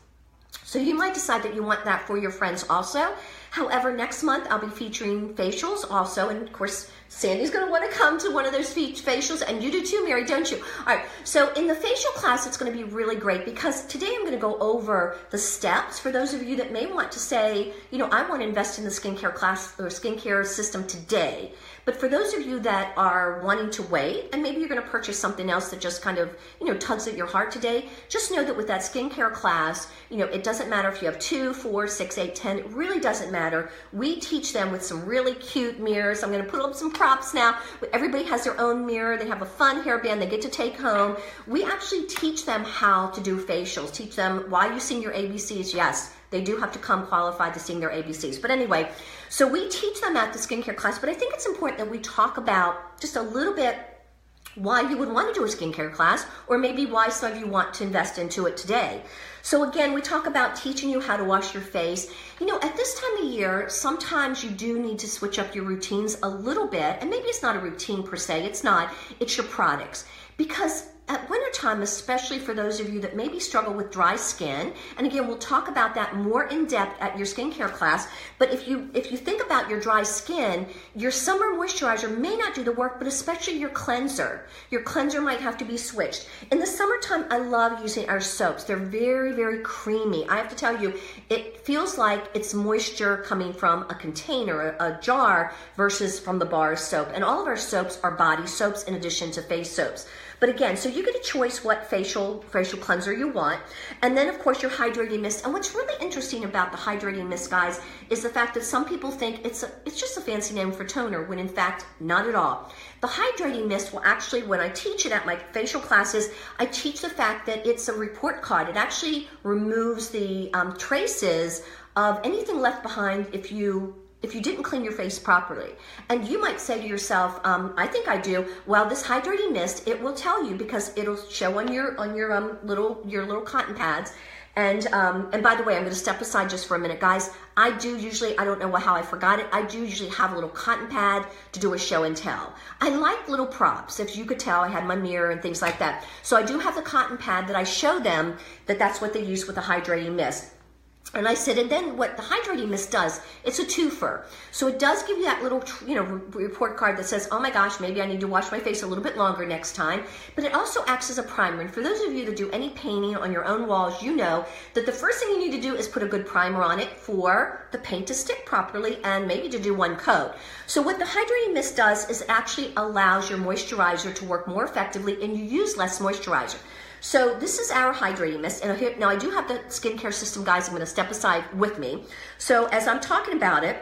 So you might decide that you want that for your friends also. However, next month I'll be featuring facials also, and of course Sandy's going to want to come to one of those facials, and you do too, Mary, don't you? All right, so in the facial class it's going to be really great because today I'm going to go over the steps for those of you that may want to say, I want to invest in the skincare class or skincare system today. But for those of you that are wanting to wait, and maybe you're going to purchase something else that just kind of, tugs at your heart today, just know that with that skincare class, it doesn't matter if you have 2, 4, 6, 8, 10, it really doesn't matter. We teach them with some really cute mirrors. I'm going to put up some props now. Everybody has their own mirror. They have a fun hairband they get to take home. We actually teach them how to do facials, teach them why you sing your ABCs. Yes, they do have to come qualified to sing their ABCs. But anyway, so we teach them at the skincare class, but I think it's important that we talk about just a little bit why you would want to do a skincare class, or maybe why some of you want to invest into it today. So again, we talk about teaching you how to wash your face. At this time of year, sometimes you do need to switch up your routines a little bit, and maybe it's not a routine per se, it's your products. Because at wintertime, especially for those of you that maybe struggle with dry skin, and again, we'll talk about that more in depth at your skincare class, but if you think about your dry skin, your summer moisturizer may not do the work, but especially your cleanser. Your cleanser might have to be switched. In the summertime, I love using our soaps. They're very, very creamy. I have to tell you, it feels like it's moisture coming from a container, a jar, versus from the bar soap. And all of our soaps are body soaps in addition to face soaps. But again, so you get a choice what facial cleanser you want. And then, of course, your hydrating mist. And what's really interesting about the hydrating mist, guys, is the fact that some people think it's just a fancy name for toner, when in fact, not at all. The hydrating mist will actually, when I teach it at my facial classes, I teach the fact that it's a report card. It actually removes the traces of anything left behind if you didn't clean your face properly. And you might say to yourself, I think I do. Well, this hydrating mist, it will tell you, because it'll show on your little cotton pads. And by the way, I'm going to step aside just for a minute, guys. I don't know how I forgot it. I do usually have a little cotton pad to do a show and tell. I like little props. If you could tell, I had my mirror and things like that. So I do have the cotton pad that I show them that's what they use with the hydrating mist. And I said, and then what the hydrating mist does, it's a twofer. So it does give you that little, report card that says, oh my gosh, maybe I need to wash my face a little bit longer next time. But it also acts as a primer. And for those of you that do any painting on your own walls, you know that the first thing you need to do is put a good primer on it for the paint to stick properly and maybe to do one coat. So what the hydrating mist does is it actually allows your moisturizer to work more effectively, and you use less moisturizer. So this is our hydrating mist, and now I do have the skincare system, guys. I'm going to step aside with me. So as I'm talking about it,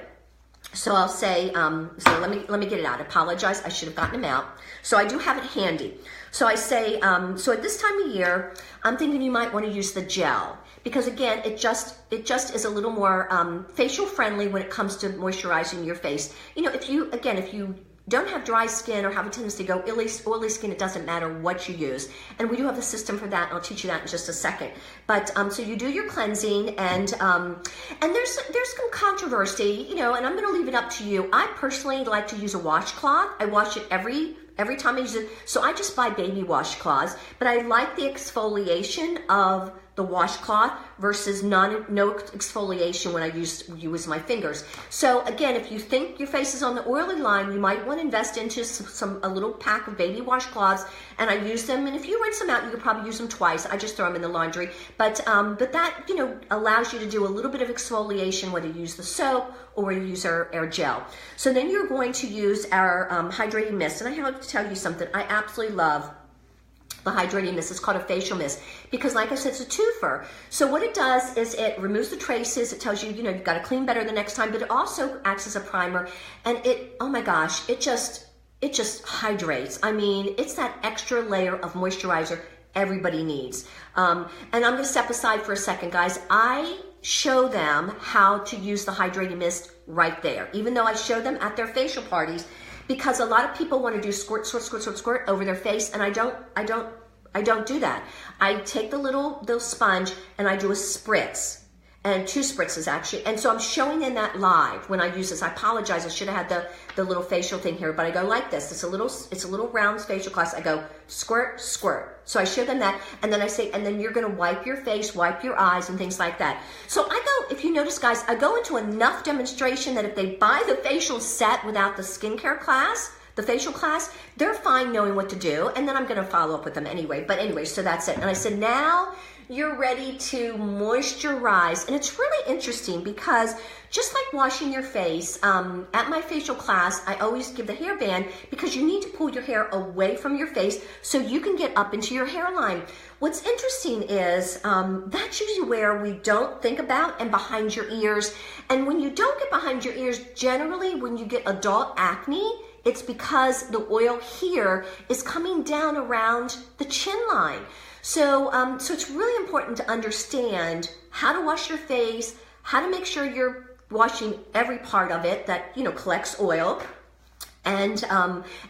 so I'll say, so let me get it out. I apologize, I should have gotten them out. So I do have it handy. So I say, so at this time of year, I'm thinking you might want to use the gel, because again, it just is a little more facial friendly when it comes to moisturizing your face. If you don't have dry skin or have a tendency to go oily skin, it doesn't matter what you use. And we do have a system for that, and I'll teach you that in just a second. But so you do your cleansing, and there's some controversy, and I'm going to leave it up to you. I personally like to use a washcloth. I wash it every time I use it. So I just buy baby washcloths, but I like the exfoliation of the washcloth versus no exfoliation when I use my fingers. So again, if you think your face is on the oily line, you might want to invest into a little pack of baby washcloths, and I use them. And if you rinse them out, you could probably use them twice. I just throw them in the laundry. But that, you know, allows you to do a little bit of exfoliation, whether you use the soap or you use our gel. So then you're going to use our hydrating mist. And I have to tell you something, I absolutely love the hydrating mist. It's called a facial mist because, like I said, it's a twofer. So what it does is it removes the traces. It tells you, you know, you've got to clean better the next time, but it also acts as a primer. And it, oh my gosh, it just hydrates. I mean, it's that extra layer of moisturizer everybody needs. And I'm going to step aside for a second, guys. I show them how to use the hydrating mist right there, even though I show them at their facial parties, because a lot of people want to do squirt, squirt, squirt, squirt, squirt over their face, and I don't do that. I take the little sponge and I do a spritz, and 2 spritzes actually. And so I'm showing them that live when I use this. I apologize, I should have had the little facial thing here, but I go like this. It's a little round facial class. I go squirt, squirt. So I show them that, and then I say, and then you're gonna wipe your face, wipe your eyes, and things like that. So I go, if you notice, guys, I go into enough demonstration that if they buy the facial set without the skincare class, the facial class, they're fine knowing what to do, and then I'm gonna follow up with them anyway. But anyway, so that's it. And I said, now you're ready to moisturize. And it's really interesting because just like washing your face, at my facial class, I always give the hairband because you need to pull your hair away from your face so you can get up into your hairline. What's interesting is that's usually where we don't think about, and behind your ears. And when you don't get behind your ears, generally when you get adult acne, it's because the oil here is coming down around the chin line. So, so it's really important to understand how to wash your face, how to make sure you're washing every part of it that, you know, collects oil. And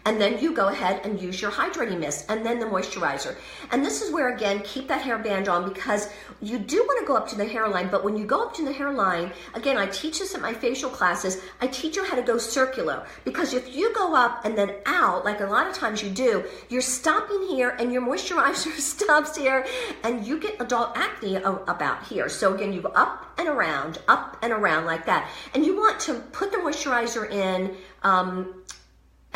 then you go ahead and use your hydrating mist and then the moisturizer. And this is where, again, keep that hairband on because you do want to go up to the hairline, but when you go up to the hairline, again, I teach this at my facial classes, I teach you how to go circular, because if you go up and then out, like a lot of times you do, you're stopping here and your moisturizer stops here and you get adult acne about here. So again, you go up and around like that. And you want to put the moisturizer in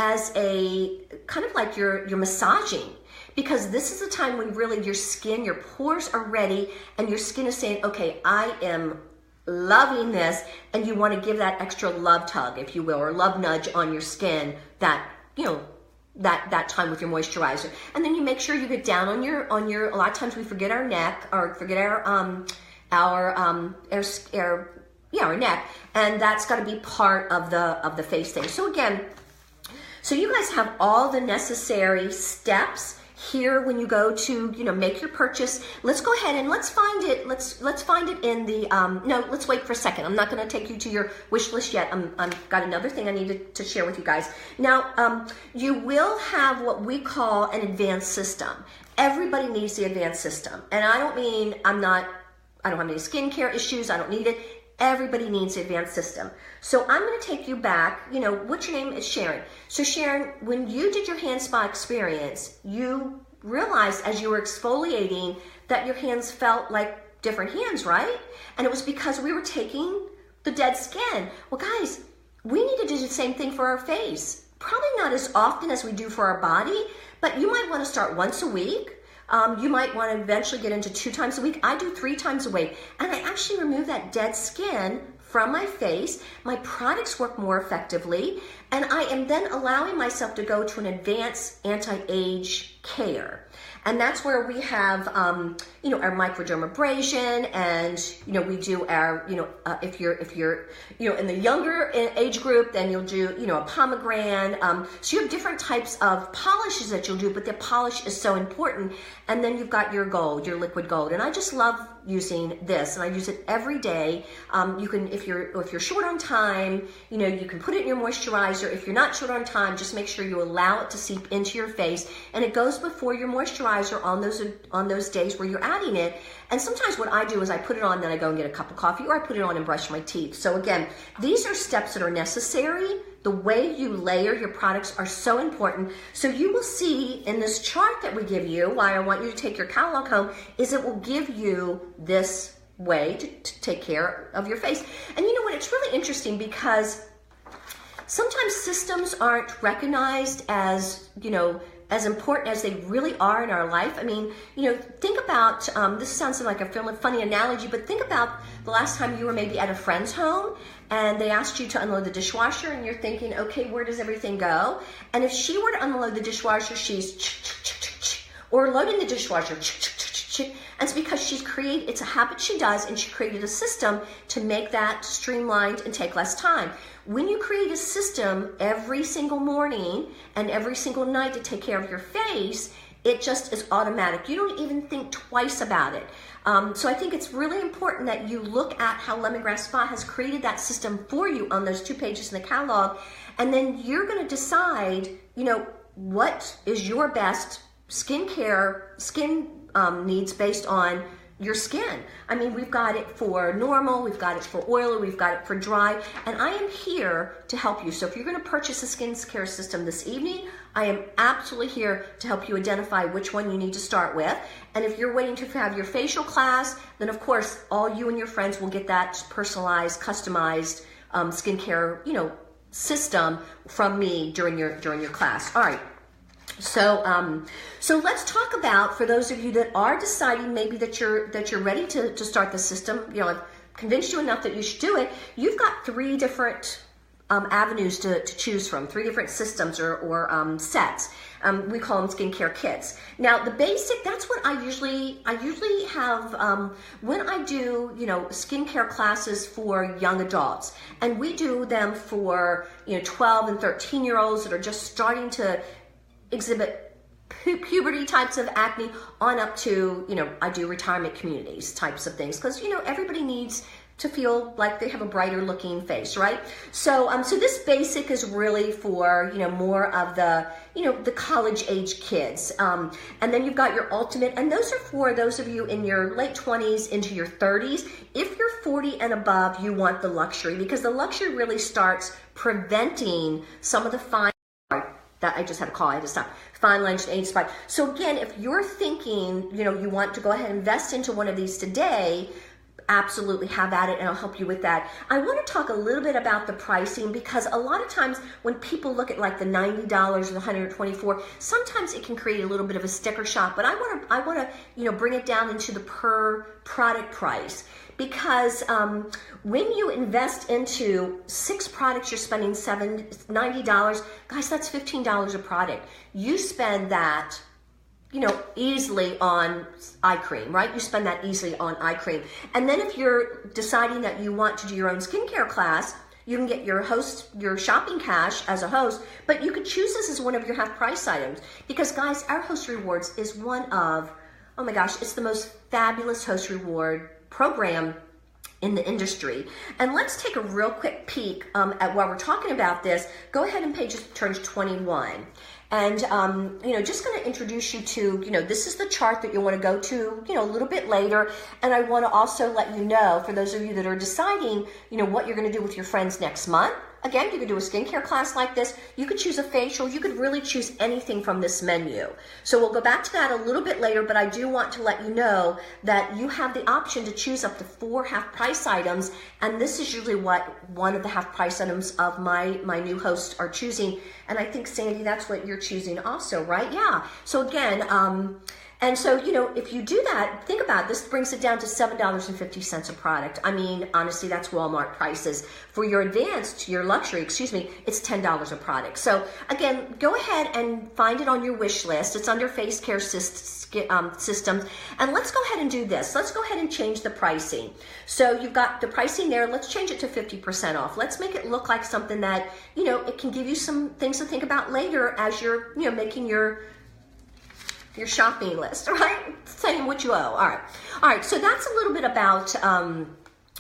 as a kind of like you're massaging, because this is the time when really your skin, your pores are ready and your skin is saying, okay, I am loving this, and you want to give that extra love tug, if you will, or love nudge on your skin, that, you know, that time with your moisturizer. And then you make sure you get down on your a lot of times we forget our neck or forget our neck, and that's got to be part of the face thing. So again, so you guys have all the necessary steps here when you go to, you know, make your purchase. Let's go ahead and let's find it. Let's find it in the no, let's wait for a second. I'm not going to take you to your wish list yet. I've got another thing I need to share with you guys. Now, you will have what we call an advanced system. Everybody needs the advanced system, and I don't mean I don't have any skincare issues. I don't need it. Everybody needs the advanced system. So I'm going to take you back. You know, what's your name? Is Sharon. So Sharon, when you did your hand spa experience, you realized as you were exfoliating that your hands felt like different hands, right? And it was because we were taking the dead skin. Well, guys, we need to do the same thing for our face. Probably not as often as we do for our body, but you might want to start once a week. You might want to eventually get into 2 times a week. I do 3 times a week, and I actually remove that dead skin from my face. My products work more effectively, and I am then allowing myself to go to an advanced anti-age care. And that's where we have, you know, our microdermabrasion, and, you know, we do our, you know, if you're, you know, in the younger age group, then you'll do, you know, a pomegranate. So you have different types of polishes that you'll do, but the polish is so important. And then you've got your gold, your liquid gold. And I just love using this, and I use it every day. You can, if you're short on time, you know, you can put it in your moisturizer. If you're not short on time, just make sure you allow it to seep into your face, and it goes before your moisturizer on those days where you're adding it. And sometimes what I do is I put it on, then I go and get a cup of coffee, or I put it on and brush my teeth. So again, these are steps that are necessary. The the way you layer your products are so important. So you will see in this chart that we give you, why I want you to take your catalog home, is it will give you this way to take care of your face. And you know what, it's really interesting because sometimes systems aren't recognized as, you know, as important as they really are in our life. I mean, you know, think about, this sounds like a funny analogy, but think about the last time you were maybe at a friend's home and they asked you to unload the dishwasher and you're thinking, okay, where does everything go? And if she were to unload the dishwasher, she's or loading the dishwasher, and it's because it's a habit she does, and she created a system to make that streamlined and take less time. When you create a system every single morning and every single night to take care of your face, it just is automatic. You don't even think twice about it. So I think it's really important that you look at how Lemongrass Spa has created that system for you on those 2 pages in the catalog, and then you're going to decide, you know, what is your best skin needs based on your skin. I mean, we've got it for normal, we've got it for oily, we've got it for dry, and I am here to help you. So if you're going to purchase a skincare system this evening, I am absolutely here to help you identify which one you need to start with. And if you're waiting to have your facial class, then of course, all you and your friends will get that personalized, customized skincare, you know, system from me during your class. All right. So, so let's talk about, for those of you that are deciding maybe that you're ready to start the system, you know, I've convinced you enough that you should do it. You've got 3 different avenues to choose from, 3 different systems or sets. We call them skincare kits. Now, the basic, that's what I usually have when I do, you know, skincare classes for young adults, and we do them for, you know, 12 and 13-year-olds that are just starting to exhibit puberty types of acne on up to, you know, I do retirement communities types of things, because, you know, everybody needs to feel like they have a brighter looking face, right? So, so this basic is really for, you know, more of the, you know, the college age kids. And then you've got your ultimate, and those are for those of you in your late 20s into your 30s. If you're 40 and above, you want the luxury, because the luxury really starts preventing some of the fine, that I just had a call, I had to stop. Fine lines and age spot. So again, if you're thinking, you know, you want to go ahead and invest into one of these today, absolutely have at it, and I'll help you with that. I want to talk a little bit about the pricing, because a lot of times when people look at like the $90 or the $124, sometimes it can create a little bit of a sticker shock, but I want to, you know, bring it down into the per product price. Because when you invest into 6 products, you're spending $90. Guys, that's $15 a product. You spend that, you know, easily on eye cream, right? You spend that easily on eye cream. And then if you're deciding that you want to do your own skincare class, you can get your shopping cash as a host, but you could choose this as one of your half price items. Because guys, our Host Rewards is one of, oh my gosh, it's the most fabulous Host Reward program in the industry. And let's take a real quick peek at while we're talking about this. Go ahead and turn to 21. And, you know, just going to introduce you to, you know, this is the chart that you want to go to, you know, a little bit later. And I want to also let you know, for those of you that are deciding, you know, what you're going to do with your friends next month. Again, you could do a skincare class like this. You could choose a facial. You could really choose anything from this menu. So we'll go back to that a little bit later, but I do want to let you know that you have the option to choose up to 4 half price items. And this is usually what one of the half price items of my new hosts are choosing. And I think, Sandy, that's what you're choosing also, right? Yeah. So again, and so, you know, if you do that, think about it, this brings it down to $7.50 a product. I mean, honestly, that's Walmart prices. For your advanced, your luxury, excuse me, it's $10 a product. So again, go ahead and find it on your wish list. It's under Face Care Systems. And let's go ahead and do this. Let's go ahead and change the pricing. So you've got the pricing there. Let's change it to 50% off. Let's make it look like something that, you know, it can give you some things to think about later as you're, you know, making your shopping list, right? Saying what you owe. All right. So that's a little bit about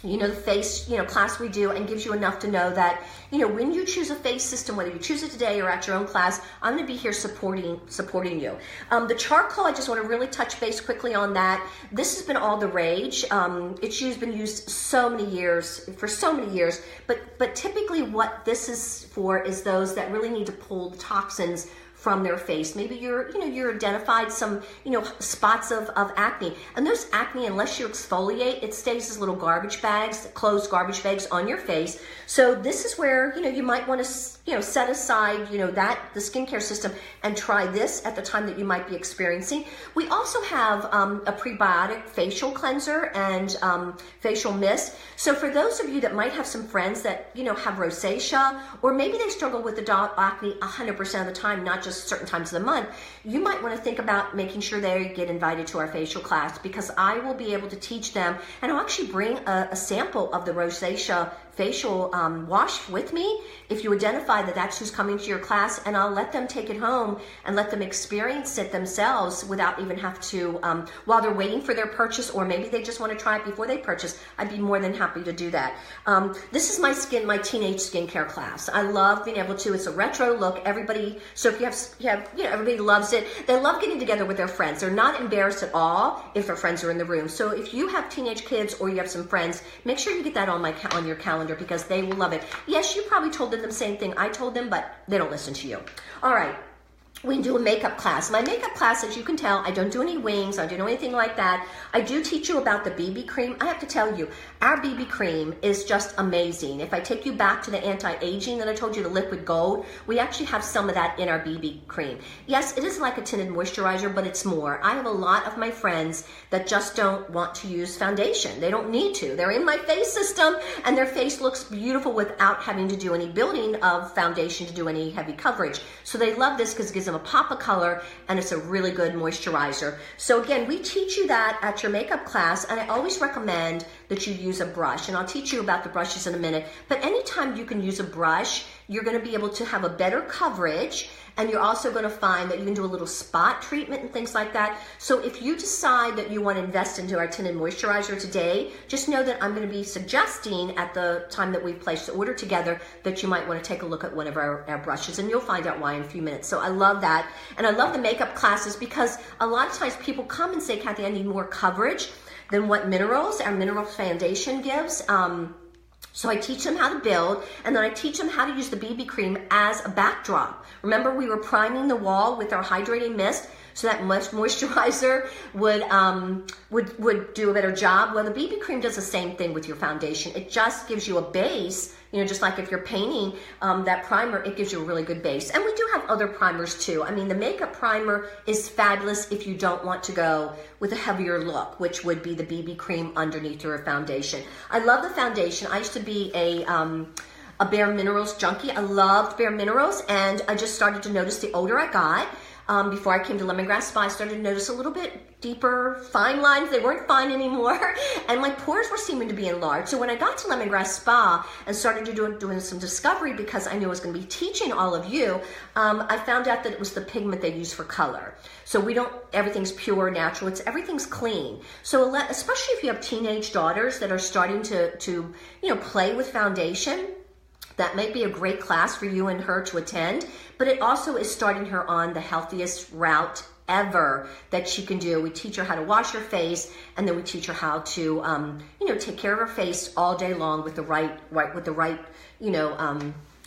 the face, class we do, and gives you enough to know that, when you choose a face system, whether you choose it today or at your own class, I'm going to be here supporting you. The charcoal, I just want to really touch base quickly on that. This has been all the rage. It's been used for so many years, but typically what this is for is those that really need to pull the toxins from their face. Maybe you're identified some, spots of acne. And those acne, unless you exfoliate, it stays as little garbage bags, closed garbage bags on your face. So this is where, you might want to, set aside, the skincare system and try this at the time that you might be experiencing. We also have a prebiotic facial cleanser and facial mist. So for those of you that might have some friends that, have rosacea, or maybe they struggle with adult acne 100% of the time, not just certain times of the month, you might want to think about making sure they get invited to our facial class, because I will be able to teach them, and I'll actually bring a sample of the rosacea facial wash with me if you identify that that's who's coming to your class, and I'll let them take it home and let them experience it themselves without even have to, while they're waiting for their purchase, or maybe they just want to try it before they purchase. I'd be more than happy to do that. This is my teenage skincare class. I love being able to, it's a retro look. Everybody, so if you have, everybody loves it. They love getting together with their friends. They're not embarrassed at all if their friends are in the room. So if you have teenage kids or you have some friends, make sure you get that on your calendar, because they will love it. Yes, you probably told them the same thing I told them, but they don't listen to you. All right. We do a makeup class. My makeup class, as you can tell, I don't do any wings. I don't do anything like that. I do teach you about the BB cream. I have to tell you, our BB cream is just amazing. If I take you back to the anti-aging that I told you, the liquid gold, we actually have some of that in our BB cream. Yes, it is like a tinted moisturizer, but it's more. I have a lot of my friends that just don't want to use foundation. They don't need to. They're in my face system, and their face looks beautiful without having to do any building of foundation to do any heavy coverage. So they love this because it gives them a pop of color, and it's a really good moisturizer. So again, we teach you that at your makeup class, and I always recommend that you use a brush, and I'll teach you about the brushes in a minute. But anytime you can use a brush, you're going to be able to have a better coverage, and you're also going to find that you can do a little spot treatment and things like that. So if you decide that you want to invest into our tinted moisturizer today, just know that I'm going to be suggesting at the time that we've placed the order together that you might want to take a look at one of our brushes, and you'll find out why in a few minutes. So I love that. And I love the makeup classes because a lot of times people come and say, Kathy, I need more coverage than what our mineral foundation gives. So I teach them how to build, and then I teach them how to use the BB cream as a backdrop. Remember, we were priming the wall with our hydrating mist so that moisturizer would do a better job. Well, the BB cream does the same thing with your foundation. It just gives you a base. Just like if you're painting that primer, it gives you a really good base. And we do have other primers too. I mean, the makeup primer is fabulous if you don't want to go with a heavier look, which would be the BB cream underneath your foundation. I love the foundation. I used to be a Bare Minerals junkie. I loved Bare Minerals, and I just started to notice the older I got, before I came to Lemongrass Spa, I started to notice a little bit deeper fine lines. They weren't fine anymore, and my pores were seeming to be enlarged. So when I got to Lemongrass Spa and started doing some discovery, because I knew I was going to be teaching all of you, I found out that it was the pigment they use for color. So everything's pure, natural. Everything's clean. So especially if you have teenage daughters that are starting to play with foundation, that might be a great class for you and her to attend, but it also is starting her on the healthiest route ever that she can do. We teach her how to wash her face, and then we teach her how to, take care of her face all day long with the right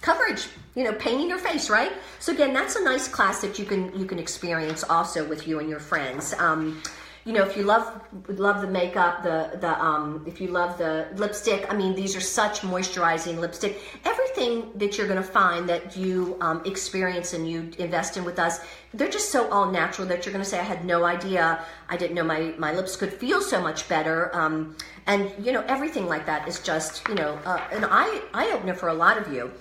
coverage, painting your face, right? So again, that's a nice class that you can experience also with you and your friends. If you love the makeup, if you love the lipstick, I mean, these are such moisturizing lipstick. Everything that you're going to find that you experience and you invest in with us, they're just so all natural that you're going to say, I had no idea. I didn't know my lips could feel so much better. And everything like that is just, an eye-opener for a lot of you.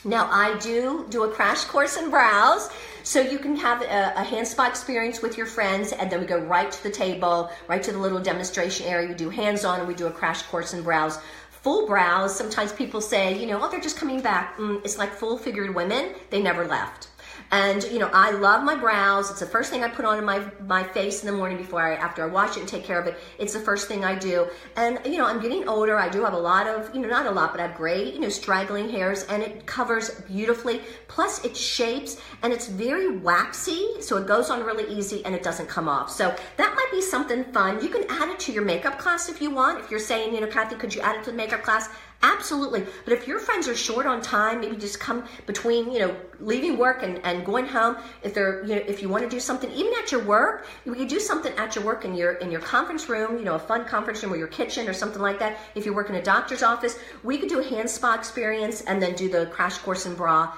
Now, I do a crash course in brows, so you can have a hand spa experience with your friends, and then we go right to the table, right to the little demonstration area. We do hands-on, and we do a crash course in brows. Full brows, sometimes people say, they're just coming back. It's like full-figured women. They never left. And I love my brows. It's the first thing I put on in my face in the morning after I wash it and take care of it. It's the first thing I do. And I'm getting older. I do have a lot of, not a lot, but I have gray, straggling hairs, and it covers beautifully. Plus it shapes and it's very waxy, so it goes on really easy and it doesn't come off. So that might be something fun. You can add it to your makeup class if you want. If you're saying, Kathy, could you add it to the makeup class? Absolutely. But if your friends are short on time, maybe just come between, leaving work and going home. If you want to do something, even at your work, you can do something at your work in your conference room, a fun conference room or your kitchen or something like that. If you work in a doctor's office, we could do a hand spa experience and then do the crash course in brows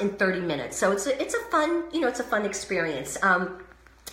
in 30 minutes. So it's a fun, it's a fun experience.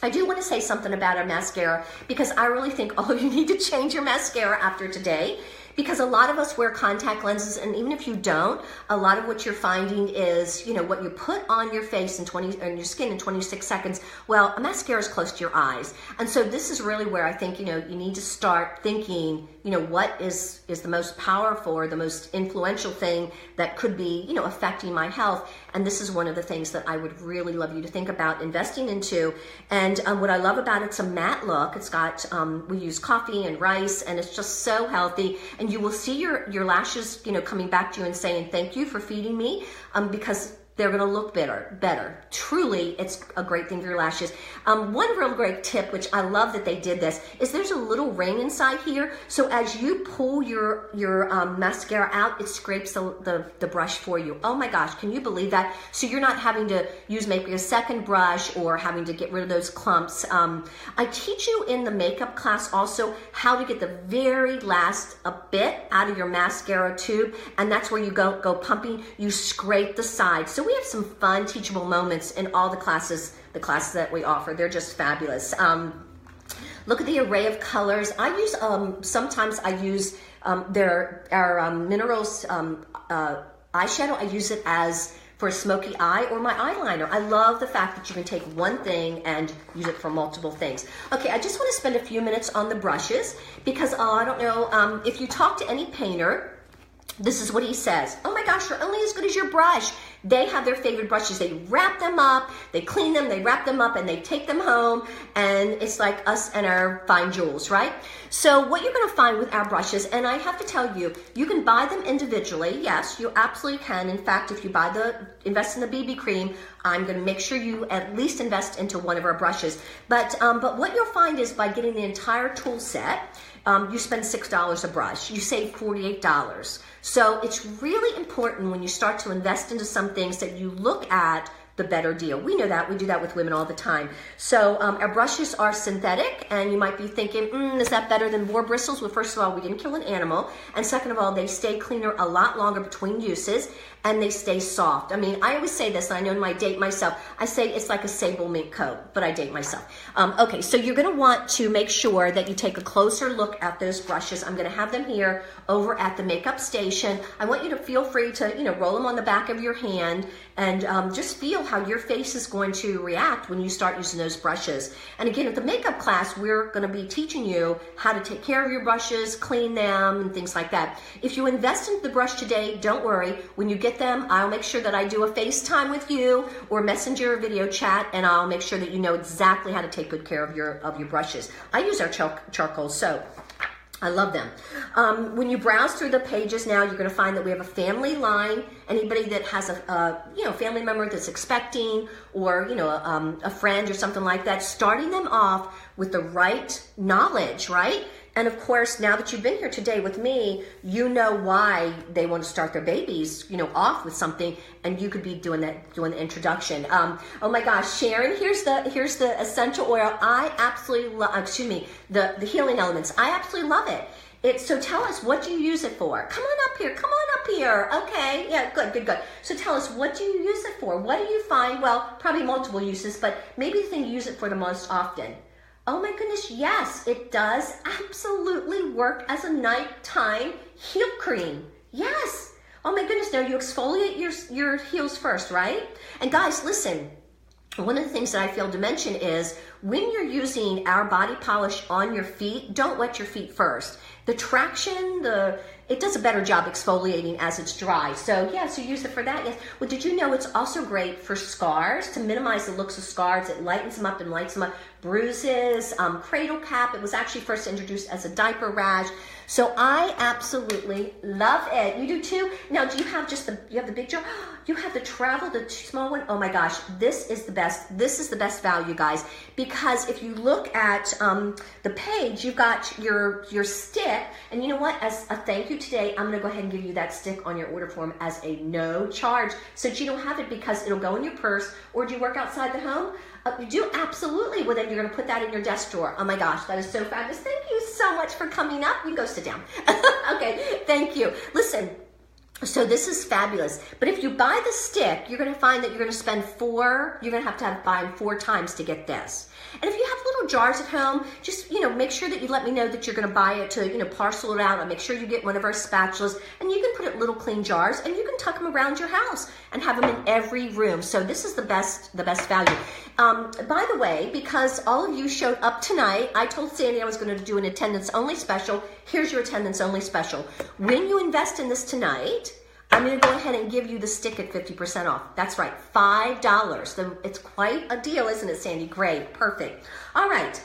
I do want to say something about our mascara, because I really think all of you need to change your mascara after today, because a lot of us wear contact lenses, and even if you don't, a lot of what you're finding is, what you put on your face on your skin in 26 seconds, well, a mascara is close to your eyes. And so this is really where I think, you need to start thinking, what is the most powerful or the most influential thing that could be, affecting my health. And this is one of the things that I would really love you to think about investing into. And what I love about it's a matte look. It's got, we use coffee and rice, and it's just so healthy. And you will see your lashes, coming back to you and saying, thank you for feeding me, because they're going to look better. Truly, it's a great thing for your lashes. One real great tip, which I love that they did this, is there's a little ring inside here. So as you pull your mascara out, it scrapes the brush for you. Oh my gosh, can you believe that? So you're not having to use maybe a second brush or having to get rid of those clumps. I teach you in the makeup class also how to get the very last bit out of your mascara tube, and that's where you go pumping. You scrape the side. So we have some fun teachable moments in all the classes that we offer. They're just fabulous. Look at the array of colors. I use, sometimes I use our Minerals eyeshadow. I use it for a smoky eye or my eyeliner. I love the fact that you can take one thing and use it for multiple things. Okay, I just want to spend a few minutes on the brushes, because I don't know, if you talk to any painter, this is what he says. Oh my gosh, you're only as good as your brush. They have their favorite brushes. They wrap them up, they clean them, they wrap them up, and they take them home, and it's like us and our fine jewels, right? So what you're going to find with our brushes, and I have to tell you, you can buy them individually. Yes, you absolutely can. In fact, if you invest in the BB cream, I'm going to make sure you at least invest into one of our brushes. But what you'll find is by getting the entire tool set, you spend $6 a brush. You save $48. So it's really important when you start to invest into some things that you look at the better deal. We know that. We do that with women all the time. So our brushes are synthetic, and you might be thinking, is that better than boar bristles? Well, first of all, we didn't kill an animal. And second of all, they stay cleaner a lot longer between uses, and they stay soft. I mean, I always say this, and I know when I date myself, I say it's like a sable mink coat, but I date myself. Okay, so you're gonna want to make sure that you take a closer look at those brushes. I'm gonna have them here over at the makeup station. I want you to feel free to, roll them on the back of your hand and just feel how your face is going to react when you start using those brushes. And again, at the makeup class, we're gonna be teaching you how to take care of your brushes, clean them, and things like that. If you invest into the brush today, don't worry. When you get them, I'll make sure that I do a FaceTime with you or Messenger video chat, and I'll make sure that you know exactly how to take good care of your brushes. I use our charcoal soap. I love them. When you browse through the pages now, you're going to find that we have a family line. Anybody that has a family member that's expecting, or a friend or something like that, starting them off with the right knowledge, right? And of course, now that you've been here today with me, you know why they want to start their babies, off with something, and you could be doing the introduction. Oh my gosh, Sharon, here's the essential oil. I absolutely love, the healing elements. I absolutely love it. So tell us, what do you use it for? Come on up here. Okay, yeah, good. So tell us, what do you use it for? What do you find? Well, probably multiple uses, but maybe the thing you use it for the most often. Oh my goodness, yes, it does absolutely work as a nighttime heel cream. Yes. Oh my goodness, now you exfoliate your heels first, right? And guys, listen, one of the things that I failed to mention is when you're using our body polish on your feet, don't wet your feet first. The traction, it does a better job exfoliating as it's dry. So yeah, so use it for that. Yes. Well, did you know it's also great for scars, to minimize the looks of scars? It lightens them up and lights them up. Bruises, cradle cap. It was actually first introduced as a diaper rash. So I absolutely love it. You do too? Now, do you have just you have the big jar? You have the travel, the small one? Oh my gosh, this is the best. This is the best value, guys, because if you look at the page, you've got your stick, and you know what? As a thank you today, I'm gonna go ahead and give you that stick on your order form as a no charge, since you don't have it, because it'll go in your purse. Or do you work outside the home? You do? Absolutely. Well, then you're going to put that in your desk drawer. Oh my gosh, that is so fabulous. Thank you so much for coming up. You go sit down. Okay, thank you. Listen, so this is fabulous. But if you buy the stick, you're going to find that you're going to spend you're going to have buy them 4 times to get this. And if you have little jars at home, just, make sure that you let me know that you're going to buy it to, parcel it out, and make sure you get one of our spatulas, and you can put it in little clean jars, and you can tuck them around your house and have them in every room. So this is the best value. By the way, because all of you showed up tonight, I told Sandy I was going to do an attendance only special. Here's your attendance only special. When you invest in this tonight, I'm going to go ahead and give you the stick at 50% off. That's right, $5. So it's quite a deal, isn't it, Sandy? Great, perfect. All right.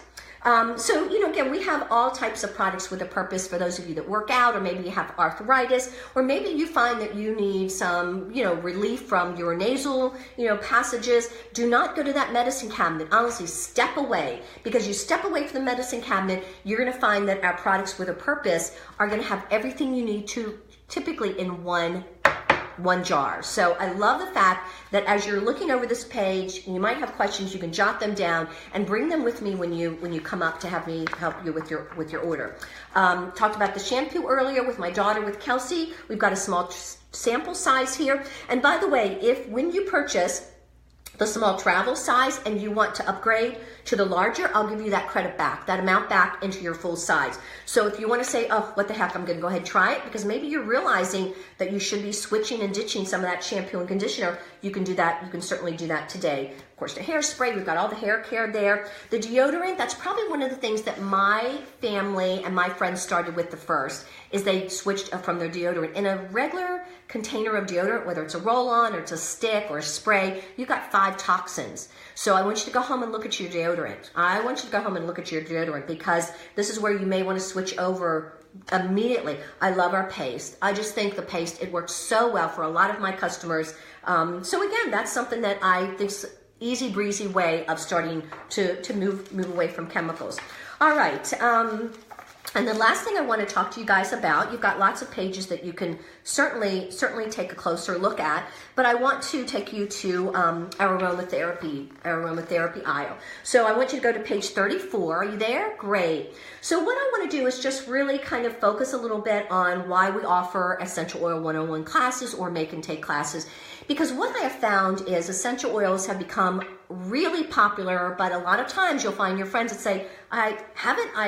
So, again, we have all types of products with a purpose for those of you that work out, or maybe you have arthritis, or maybe you find that you need some, relief from your nasal, passages. Do not go to that medicine cabinet. Honestly, step away, because you step away from the medicine cabinet, you're going to find that our products with a purpose are going to have everything you need to, typically in one jar. So I love the fact that as you're looking over this page, you might have questions, you can jot them down and bring them with me when you come up to have me help you with your order. Talked about the shampoo earlier with my daughter, with Kelsey. We've got a small sample size here. And by the way, when you purchase the small travel size and you want to upgrade to the larger, I'll give you that credit back, that amount back into your full size. So if you want to say, oh, what the heck, I'm going to go ahead and try it, because maybe you're realizing that you should be switching and ditching some of that shampoo and conditioner, you can do that. You can certainly do that today. Of course, the hairspray, we've got all the hair care there. The deodorant, that's probably one of the things that my family and my friends started with the first, is they switched from their deodorant. In a regular container of deodorant, whether it's a roll-on or it's a stick or a spray, you've got 5 toxins. So I want you to go home and look at your deodorant. I want you to go home and look at your deodorant, because this is where you may want to switch over immediately. I love our paste. I just think the paste, it works so well for a lot of my customers. So again, that's something that I think's easy breezy way of starting to move away from chemicals. All right. And the last thing I want to talk to you guys about, you've got lots of pages that you can certainly take a closer look at, but I want to take you to our aromatherapy aisle. So I want you to go to page 34. Are you there? Great. So what I want to do is just really kind of focus a little bit on why we offer Essential Oil 101 classes or make and take classes. Because what I have found is essential oils have become really popular, but a lot of times you'll find your friends that say, I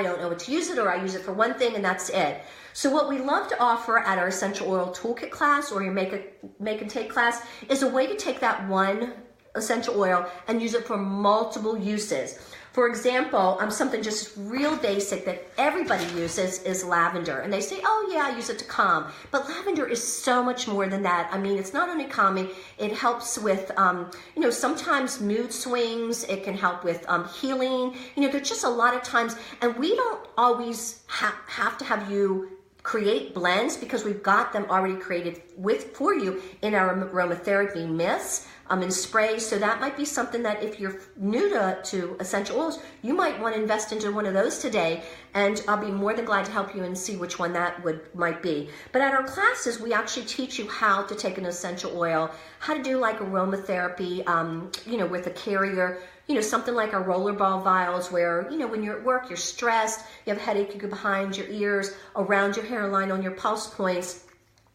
don't know what to use it, or I use it for one thing and that's it. So what we love to offer at our Essential Oil Toolkit class or your make and take class is a way to take that one essential oil and use it for multiple uses. For example, something just real basic that everybody uses is lavender. And they say, oh yeah, I use it to calm. But lavender is so much more than that. I mean, it's not only calming, it helps with, sometimes mood swings. It can help with healing. There's just a lot of times, and we don't always have to have you create blends, because we've got them already created for you in our aromatherapy mist and sprays. So that might be something that if you're new to essential oils, you might want to invest into one of those today, and I'll be more than glad to help you and see which one that might be. But at our classes, we actually teach you how to take an essential oil, how to do like aromatherapy, with a carrier, something like our rollerball vials, where, when you're at work, you're stressed, you have a headache, you go behind your ears, around your hairline, on your pulse points,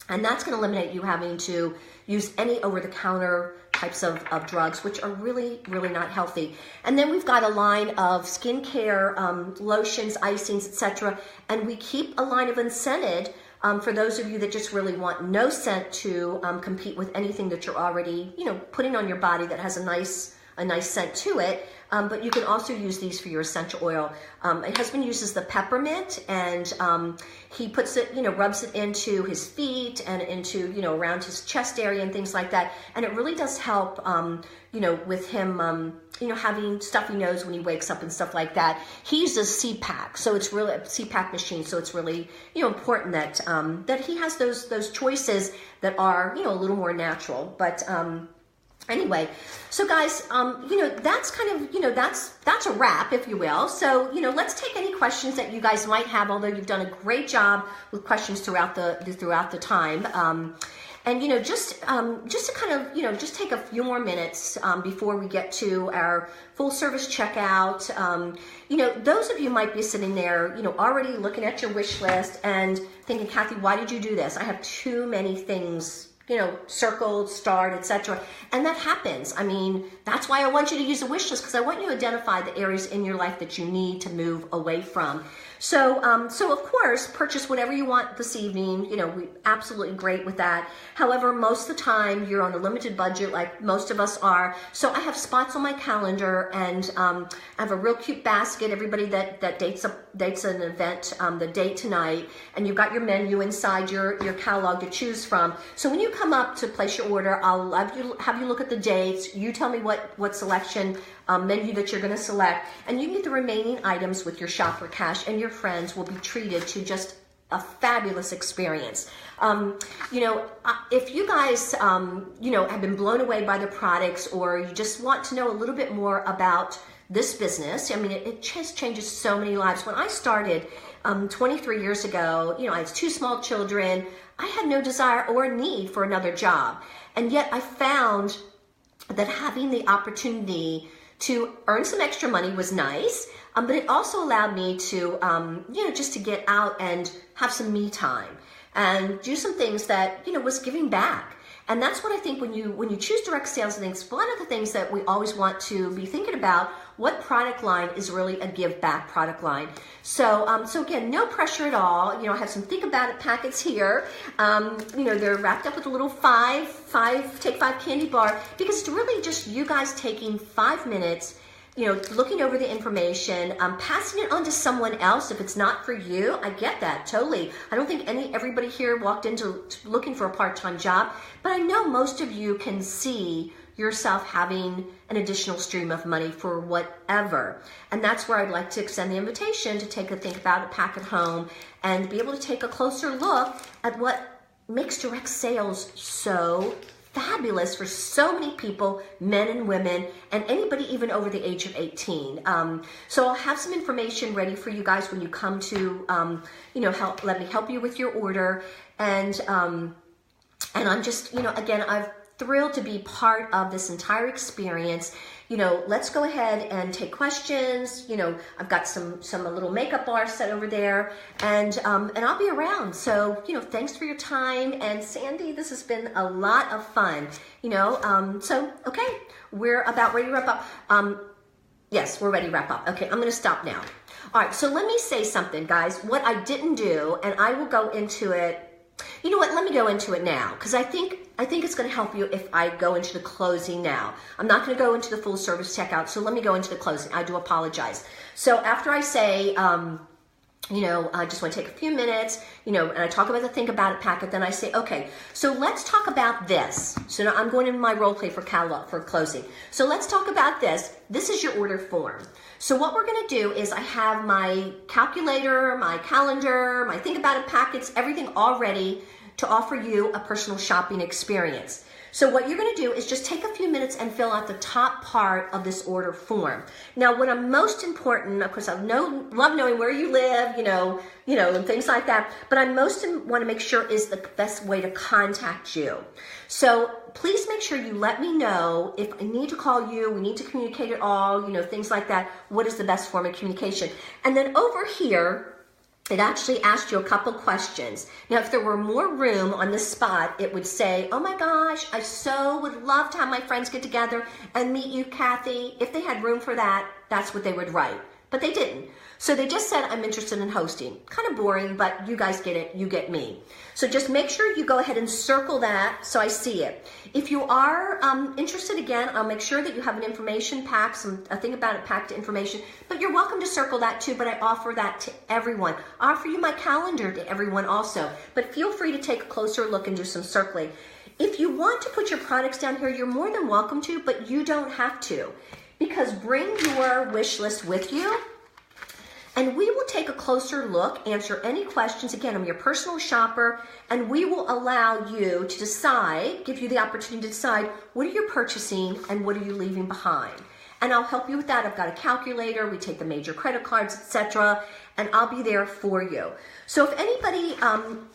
and that's going to eliminate you having to use any over-the-counter types of drugs, which are really, really not healthy. And then we've got a line of skincare, lotions, icings, etc. And we keep a line of unscented for those of you that just really want no scent to compete with anything that you're already, putting on your body that has a nice scent to it. but you can also use these for your essential oil. My husband uses the peppermint, and he puts it, rubs it into his feet and into, around his chest area and things like that. And it really does help, with him, having stuffy nose when he wakes up and stuff like that. He uses CPAP, so it's really a CPAP machine. So it's really, important that that he has those choices that are, a little more natural. But anyway, so guys, that's kind of, that's a wrap, if you will. So, let's take any questions that you guys might have, although you've done a great job with questions throughout the time. And, just to kind of, just take a few more minutes before we get to our full service checkout. Those of you might be sitting there, already looking at your wish list and thinking, Kathy, why did you do this? I have too many things, circled, starred, etc. And that happens. I mean, that's why I want you to use a wish list, because I want you to identify the areas in your life that you need to move away from. So of course, purchase whatever you want this evening. We absolutely great with that. However, most of the time you're on a limited budget, like most of us are. So I have spots on my calendar, and I have a real cute basket. Everybody that dates an event, the date tonight, and you've got your menu inside your catalog to choose from. So when you come up to place your order, I'll have you look at the dates. You tell me what selection menu that you're going to select, and you get the remaining items with your shop for cash, and your friends will be treated to just a fabulous experience. If you guys, have been blown away by the products, or you just want to know a little bit more about this business, I mean, it just changes so many lives. When I started 23 years ago, I had 2 small children. I had no desire or need for another job. And yet I found that having the opportunity to earn some extra money was nice, but it also allowed me to, just to get out and have some me time and do some things that, was giving back. And that's what I think when you choose direct sales, I think it's one of the things that we always want to be thinking about. What product line is really a give back product line? So again, no pressure at all. I have some Think About It packets here. They're wrapped up with a little Take 5 candy bar, because it's really just you guys taking 5 minutes, looking over the information, passing it on to someone else if it's not for you. I get that, totally. I don't think everybody here walked into looking for a part-time job, but I know most of you can see yourself having an additional stream of money for whatever. And that's where I'd like to extend the invitation to take a Think About It pack at home and be able to take a closer look at what makes direct sales so fabulous for so many people, men and women, and anybody even over the age of 18. So I'll have some information ready for you guys when you come to, let me help you with your order. And I'm just, again, I'm thrilled to be part of this entire experience. Let's go ahead and take questions. I've got some a little makeup bar set over there, and I'll be around. So, thanks for your time. And Sandy, this has been a lot of fun. So, okay, we're about ready to wrap up. Yes, we're ready to wrap up. Okay, I'm going to stop now. All right, so let me say something, guys. What I didn't do, and I will go into it. You know what? Let me go into it now, because I think it's going to help you if I go into the closing now. I'm not going to go into the full service checkout, so let me go into the closing. I do apologize. So after I say, I just want to take a few minutes, and I talk about the Think About It packet, then I say, okay, so let's talk about this. So now I'm going into my role play for closing. So let's talk about this. This is your order form. So what we're going to do is I have my calculator, my calendar, my Think About It packets, everything all ready to offer you a personal shopping experience. So what you're going to do is just take a few minutes and fill out the top part of this order form. Now, what I'm most important, of course, I love knowing where you live, and things like that, but I most want to make sure is the best way to contact you. So please make sure you let me know if I need to call you, we need to communicate at all, things like that. What is the best form of communication? And then over here, it actually asked you a couple questions. Now, if there were more room on this spot, it would say, oh my gosh, I so would love to have my friends get together and meet you, Kathy. If they had room for that, that's what they would write. but they didn't. So they just said, I'm interested in hosting. Kind of boring, but you guys get it, you get me. So just make sure you go ahead and circle that so I see it. If you are interested, again, I'll make sure that you have an information pack, a thing about it packed information, but you're welcome to circle that too, but I offer that to everyone. I offer you my calendar to everyone also, but feel free to take a closer look and do some circling. If you want to put your products down here, you're more than welcome to, but you don't have to, because bring your wish list with you. And we will take a closer look, answer any questions. Again, I'm your personal shopper, and we will allow you to decide, give you the opportunity to decide what are you purchasing and what are you leaving behind. And I'll help you with that. I've got a calculator, we take the major credit cards, etc., and I'll be there for you. So if anybody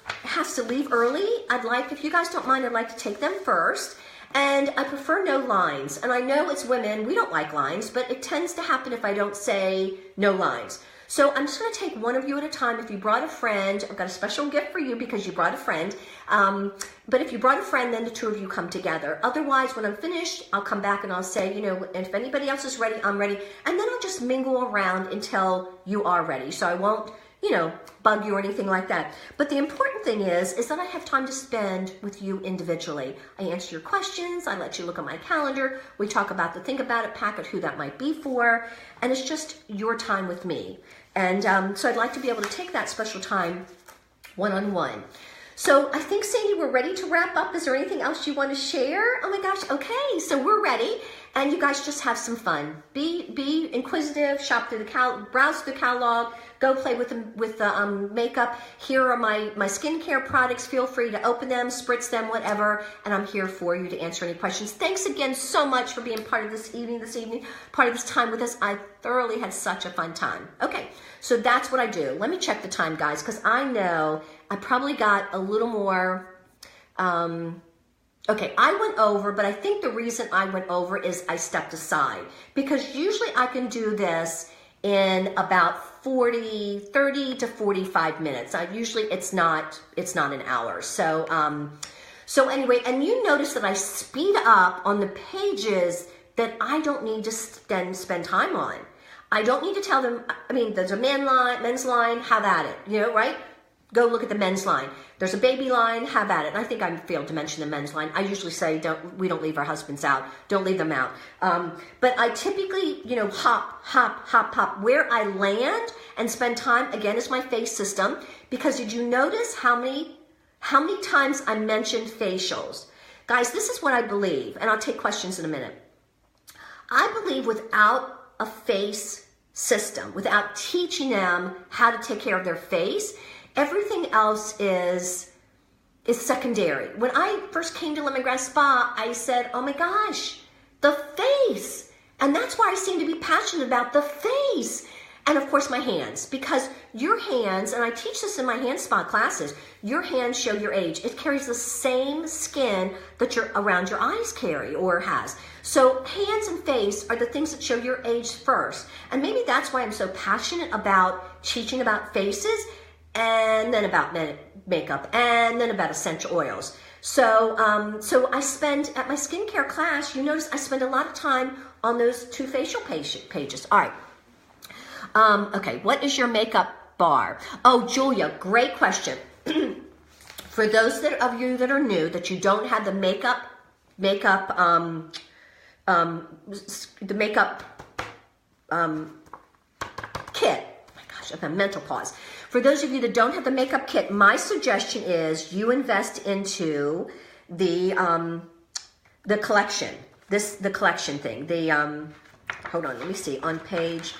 has to leave early, if you guys don't mind, I'd like to take them first. And I prefer no lines. And I know as women, we don't like lines, but it tends to happen if I don't say no lines. So I'm just going to take one of you at a time. If you brought a friend, I've got a special gift for you because you brought a friend. But if you brought a friend, then the two of you come together. Otherwise, when I'm finished, I'll come back and I'll say, and if anybody else is ready, I'm ready. And then I'll just mingle around until you are ready. So I won't, bug you or anything like that. But the important thing is that I have time to spend with you individually. I answer your questions. I let you look at my calendar. We talk about the think about it packet, who that might be for. And it's just your time with me. And so I'd like to be able to take that special time one-on-one. So I think, Sandy, we're ready to wrap up. Is there anything else you want to share? Oh my gosh, okay, so we're ready. And you guys just have some fun. Be inquisitive, shop through browse through the catalog, go play with the makeup. Here are my skincare products. Feel free to open them, spritz them, whatever. And I'm here for you to answer any questions. Thanks again so much for being part of this evening, part of this time with us. I thoroughly had such a fun time. Okay, so that's what I do. Let me check the time, guys, because I know I probably got a little more... Okay, I went over, but I think the reason I went over is I stepped aside, because usually I can do this in about 30 to 45 minutes. Usually it's not an hour. So, so anyway, and you notice that I speed up on the pages that I don't need to spend time on. I don't need to tell them, there's a men's line, have at it, right? Go look at the men's line. There's a baby line, have at it. And I think I failed to mention the men's line. I usually say, we don't leave our husbands out. Don't leave them out. But I typically, hop. Where I land and spend time, again, is my face system. Because did you notice how many times I mentioned facials? Guys, this is what I believe, and I'll take questions in a minute. I believe without a face system, without teaching them how to take care of their face, everything else is secondary. When I first came to Lemongrass Spa, I said, oh my gosh, the face. And that's why I seem to be passionate about the face. And of course my hands, because your hands, and I teach this in my hand spa classes, your hands show your age. It carries the same skin that around your eyes carry or has. So hands and face are the things that show your age first. And maybe that's why I'm so passionate about teaching about faces, and then about makeup, and then about essential oils. So, so I spend, at my skincare class, you notice I spend a lot of time on those two facial pages. All right. Okay, what is your makeup bar? Oh, Julia, great question. For those of you that are new, that you don't have the makeup kit. Oh my gosh, I've had a mental pause. For those of you that don't have the makeup kit, my suggestion is you invest into the collection. The collection thing. Hold on, let me see. On page,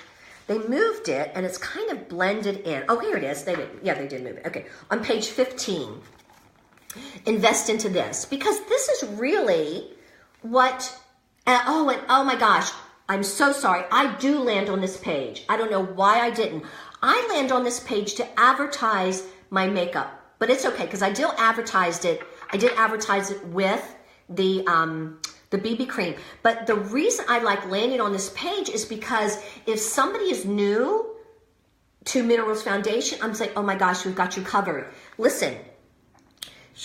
they moved it and it's kind of blended in. Oh, here it is. They did move it. Okay, on page 15. Invest into this, because this is really what. Oh my gosh, I'm so sorry. I do land on this page. I don't know why I didn't. I land on this page to advertise my makeup, but it's okay because I did advertise it. I did advertise it with the BB cream. But the reason I like landing on this page is because if somebody is new to Minerals Foundation, I'm saying, oh my gosh, we've got you covered. Listen,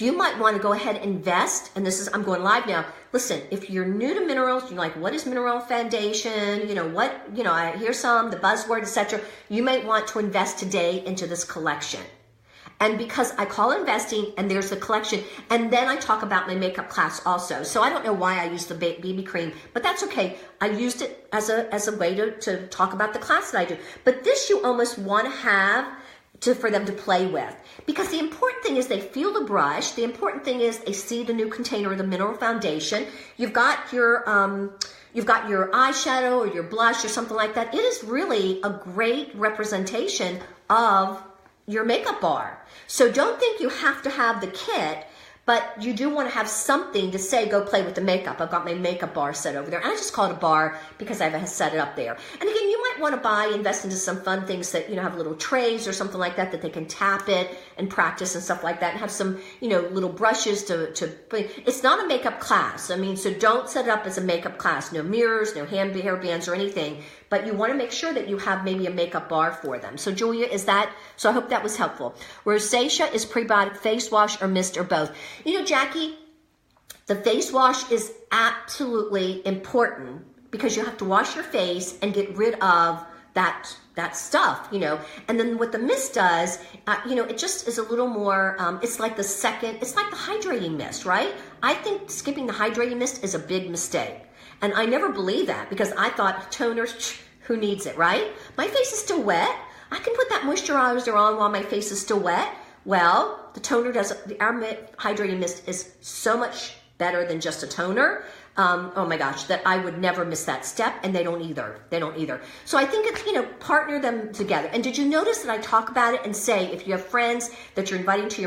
you might want to go ahead and invest, and this is, I'm going live now. Listen, if you're new to minerals, you're like, what is mineral foundation? Here's some, the buzzword, etc. You might want to invest today into this collection. And because I call it investing, and there's the collection, and then I talk about my makeup class also. So I don't know why I use the BB cream, but that's okay. I used it as a way to talk about the class that I do. But this you almost want to have for them to play with. Because the important thing is they feel the brush. The important thing is they see the new container of the mineral foundation. You've got your eyeshadow or your blush or something like that. It is really a great representation of your makeup bar. So don't think you have to have the kit, but you do want to have something to say, go play with the makeup. I've got my makeup bar set over there. And I just call it a bar because I've set it up there. And again, you might want to invest into some fun things that, have little trays or something like that they can tap it and practice and stuff like that, and have some, little brushes to it's not a makeup class. I mean, so don't set it up as a makeup class. No mirrors, no hair bands or anything, but you want to make sure that you have maybe a makeup bar for them. So Julia, so I hope that was helpful. Rosacea is prebiotic face wash or mist or both. Jackie, the face wash is absolutely important because you have to wash your face and get rid of that stuff, and then what the mist does, it just is a little more, it's like the hydrating mist, right? I think skipping the hydrating mist is a big mistake. And I never believed that because I thought toners, who needs it, right? My face is still wet. I can put that moisturizer on while my face is still wet. Well, our hydrating mist is so much better than just a toner. Oh my gosh, that I would never miss that step, and they don't either. So I think it's, partner them together. And did you notice that I talk about it and say, if you have friends that you're inviting to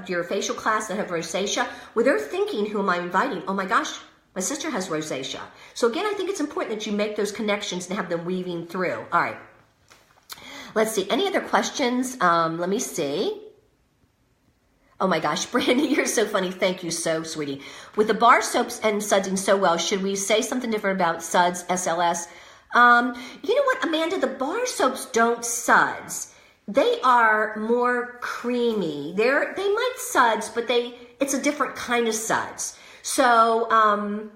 your facial class that have rosacea, well, they're thinking, who am I inviting? Oh my gosh, my sister has rosacea. So again, I think it's important that you make those connections and have them weaving through. All right. Let's see. Any other questions? Let me see. Oh my gosh, Brandy, you're so funny. Thank you so, sweetie. With the bar soaps and sudsing so well, should we say something different about suds, SLS? You know what, Amanda? The bar soaps don't suds. They are more creamy. They might suds, but it's a different kind of suds. So I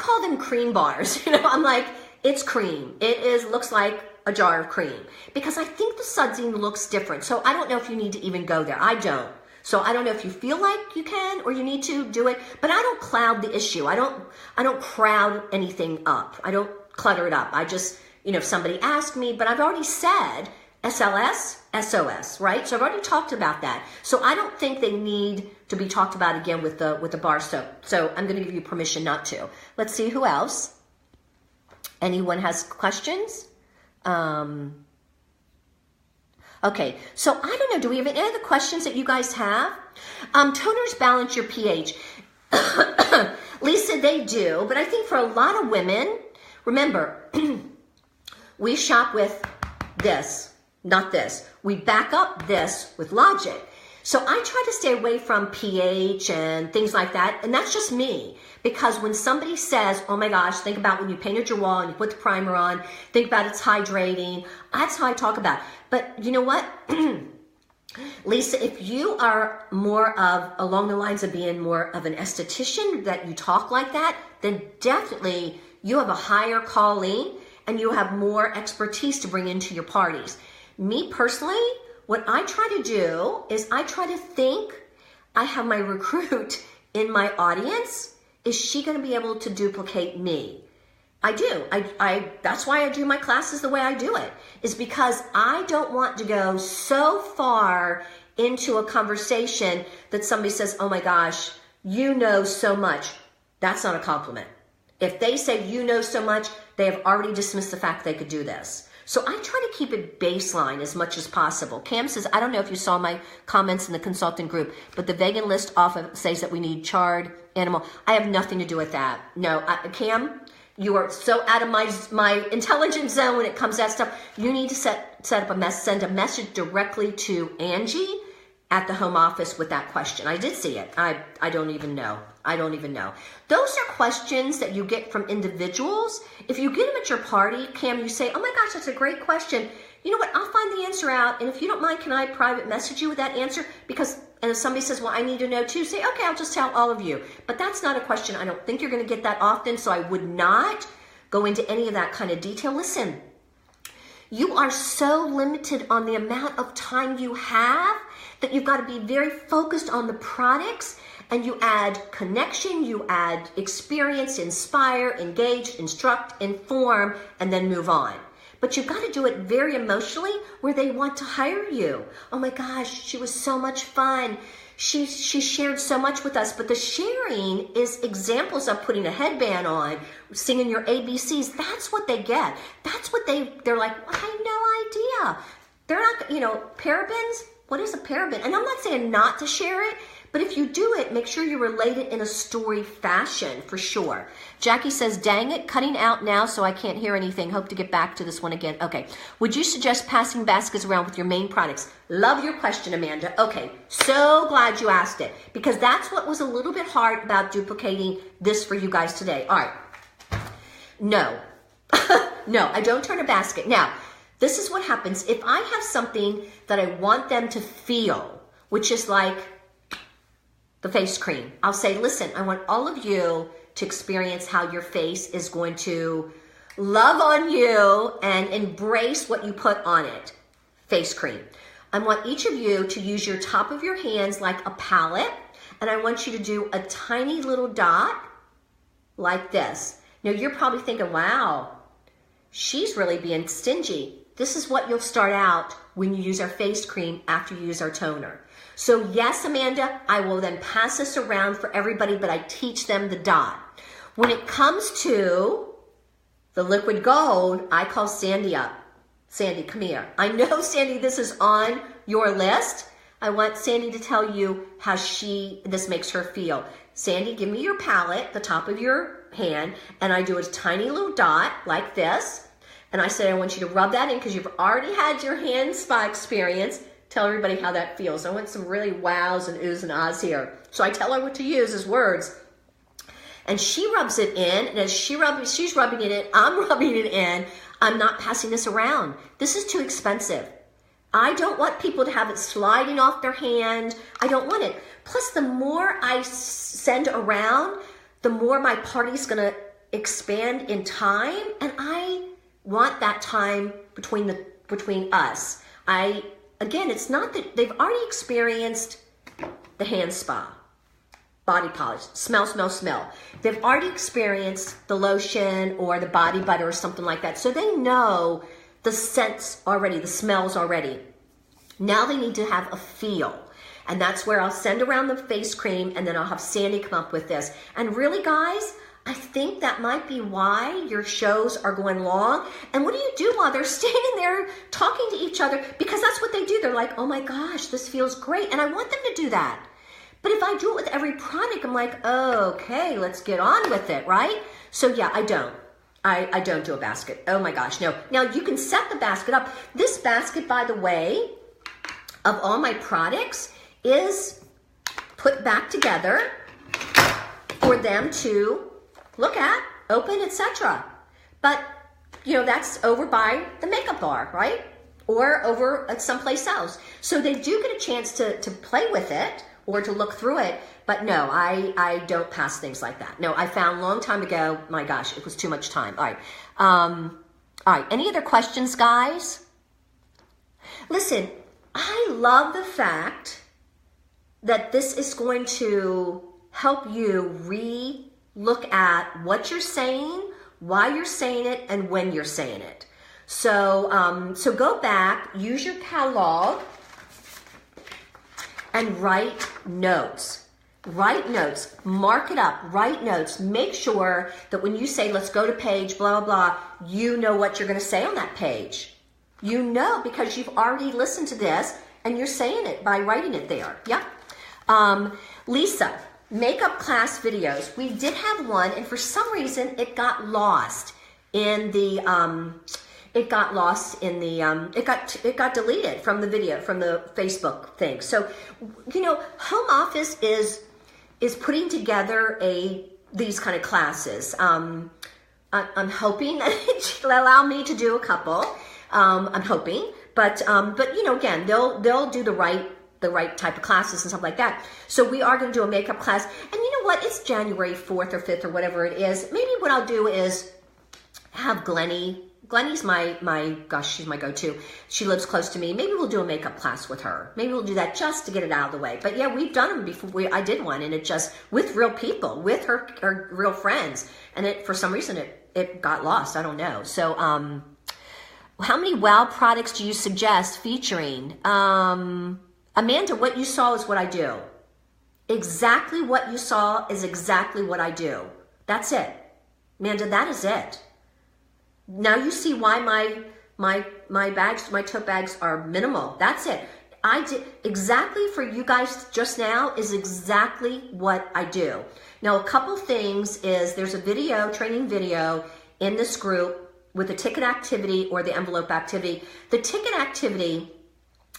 call them cream bars. I'm like, it's cream. Looks like a jar of cream, because I think the sudsing looks different. So I don't know if you need to even go there. I don't. So I don't know if you feel like you can or you need to do it, but I don't cloud the issue. I don't crowd anything up. I don't clutter it up. I just, if somebody asked me, but I've already said SLS, SOS, right? So I've already talked about that. So I don't think they need to be talked about again with the bar soap. So I'm going to give you permission not to. Let's see who else. Anyone has questions? Okay, so I don't know, do we have any other questions that you guys have? Toners balance your pH. Lisa, they do, but I think for a lot of women, remember, we shop with this, not this. We back up this with logic. So I try to stay away from pH and things like that, and that's just me. Because when somebody says, oh my gosh, think about when you painted your wall and you put the primer on, think about it's hydrating, that's how I talk about it. But you know what? Lisa, if you are more of, along the lines of being more of an esthetician, that you talk like that, then definitely you have a higher calling and you have more expertise to bring into your parties. Me personally, what I try to do is I try to think, I have my recruit in my audience. Is she going to be able to duplicate me? I do. That's why I do my classes the way I do it, is because I don't want to go so far into a conversation that somebody says, oh my gosh, you know so much. That's not a compliment. If they say you know so much, they have already dismissed the fact they could do this. So I try to keep it baseline as much as possible. Cam says, I don't know if you saw my comments in the consultant group, but the vegan list often says that we need charred animal. I have nothing to do with that. No, Cam, you are so out of my intelligence zone when it comes to that stuff. You need to set up send a message directly to Angie at the home office with that question. I did see it. I don't even know. I don't even know. Those are questions that you get from individuals. If you get them at your party, Cam, you say, oh my gosh, that's a great question. You know what? I'll find the answer out. And if you don't mind, can I private message you with that answer? Because, and if somebody says, well, I need to know too, say, okay, I'll just tell all of you. But that's not a question. I don't think you're going to get that often. So I would not go into any of that kind of detail. Listen, you are so limited on the amount of time you have that you've got to be very focused on the products, and you add connection, you add experience, inspire, engage, instruct, inform, and then move on. But you've got to do it very emotionally where they want to hire you. Oh my gosh, she was so much fun. She shared so much with us, but the sharing is examples of putting a headband on, singing your ABCs. That's what they get. That's what they're like, I had no idea. They're not, parabens, what is a paraben? And I'm not saying not to share it, but if you do it, make sure you relate it in a story fashion for sure. Jackie says, dang it, cutting out now so I can't hear anything. Hope to get back to this one again. Okay. Would you suggest passing baskets around with your main products? Love your question, Amanda. Okay. So glad you asked it because that's what was a little bit hard about duplicating this for you guys today. All right. No. No, I don't turn a basket. Now, this is what happens. If I have something that I want them to feel, which is like the face cream, I'll say, listen, I want all of you to experience how your face is going to love on you and embrace what you put on it. Face cream. I want each of you to use your top of your hands like a palette, and I want you to do a tiny little dot like this. Now you're probably thinking, wow, she's really being stingy. This is what you'll start out when you use our face cream after you use our toner. So yes, Amanda, I will then pass this around for everybody, but I teach them the dot. When it comes to the liquid gold, I call Sandy up. Sandy, come here. I know, Sandy, this is on your list. I want Sandy to tell you how this makes her feel. Sandy, give me your palette, the top of your hand, and I do a tiny little dot like this. And I said, I want you to rub that in because you've already had your hand spa experience. Tell everybody how that feels. I want some really wows and oohs and ahs here. So I tell her what to use as words. And she rubs it in. And as she's rubbing it in, I'm rubbing it in. I'm not passing this around. This is too expensive. I don't want people to have it sliding off their hand. I don't want it. Plus, the more I send around, the more my party's going to expand in time. And I want that time between us. Again, it's not that they've already experienced the hand spa, body polish, smell. They've already experienced the lotion or the body butter or something like that. So they know the scents already, the smells already. Now they need to have a feel. And that's where I'll send around the face cream and then I'll have Sandy come up with this. And really, guys, I think that might be why your shows are going long. And what do you do while they're standing there talking to each other? Because that's what they do. They're like, oh my gosh, this feels great. And I want them to do that. But if I do it with every product, I'm like, okay, let's get on with it, right? So yeah, I don't. I don't do a basket. Oh my gosh, no. Now you can set the basket up. This basket, by the way, of all my products is put back together for them to look at, open, etc. But, that's over by the makeup bar, right? Or over at someplace else. So they do get a chance to play with it or to look through it. But no, I don't pass things like that. No, I found a long time ago, my gosh, it was too much time. All right. All right. Any other questions, guys? Listen, I love the fact that this is going to help you look at what you're saying, why you're saying it, and when you're saying it. So, so go back, use your catalog, and write notes. Write notes, mark it up, write notes. Make sure that when you say, let's go to page, blah, blah, blah, you know what you're going to say on that page. You know because you've already listened to this and you're saying it by writing it there. Yep. Lisa. Makeup class videos. We did have one, and for some reason it got lost in the it got lost in the it got deleted from the video, from the Facebook thing. So, you know, home office is putting together these kind of classes. I'm hoping that it'll allow me to do a couple. I'm hoping, but you know, again, they'll do the right type of classes and stuff like that. So we are going to do a makeup class, and you know what? It's January 4th or 5th or whatever it is. Maybe what I'll do is have Glennie. Glennie's gosh, she's my go-to. She lives close to me. Maybe we'll do a makeup class with her. Maybe we'll do that just to get it out of the way. But yeah, we've done them before. I did one, and it just, with real people, with her real friends. And it, for some reason, it got lost. I don't know. So, how many WOW products do you suggest featuring? Amanda, what you saw is what I do. Exactly what you saw is exactly what I do. That's it. Amanda, that is it. Now you see why my bags, my tote bags are minimal. That's it. I did exactly for you guys just now is exactly what I do. Now, a couple things is there's a video, training video in this group with the ticket activity or the envelope activity. The ticket activity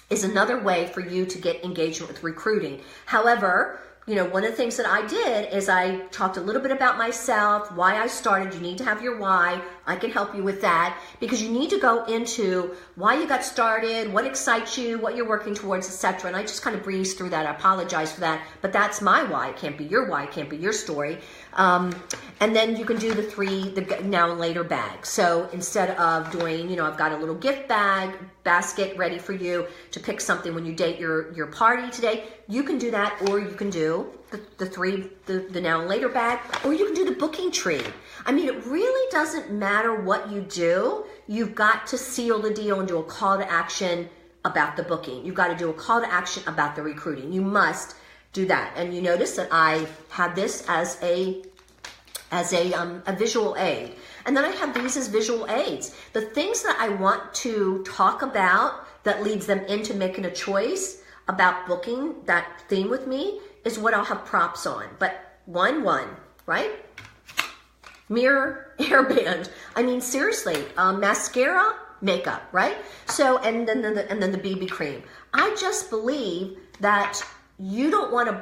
is another way for you to get engagement with recruiting. However, you know, one of the things that I did is I talked a little bit about myself, why I started. You need to have your why. I can help you with that because you need to go into why you got started, what excites you, what you're working towards, etc. And I just kind of breezed through that. I apologize for that, but that's my why. It can't be your why. It can't be your story. And then you can do the now and later bag. So instead of doing, you know, I've got a little gift basket ready for you to pick something when you date your party today. You can do that, or you can do the now and later bag, or you can do the booking tree. I mean, it really doesn't matter what you do. You've got to seal the deal and do a call to action about the booking. You've got to do a call to action about the recruiting. You must do that. And you notice that I had this as a visual aid. And then I have these as visual aids. The things that I want to talk about that leads them into making a choice about booking that theme with me is what I'll have props on. But 1-1, right? Mirror, hairband. I mean, seriously, mascara, makeup, right? So, and then the BB cream. I just believe that you don't want to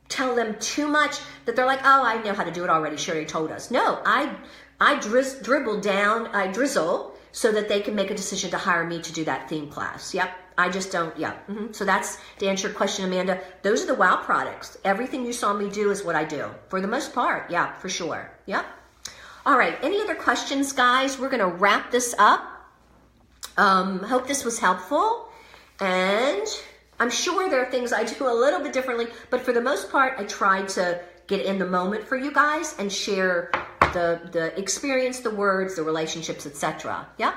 tell them too much that they're like, oh, I know how to do it already. She already told us. No, I drizzle so that they can make a decision to hire me to do that theme class. Yep. I just don't, yeah. So that's, to answer your question, Amanda, those are the WOW products. Everything you saw me do is what I do. For the most part, yeah, for sure. Yep. All right, any other questions, guys? We're gonna wrap this up. Hope this was helpful. And I'm sure there are things I do a little bit differently, but for the most part, I tried to get in the moment for you guys and share the experience, the words, the relationships, etc. Yeah.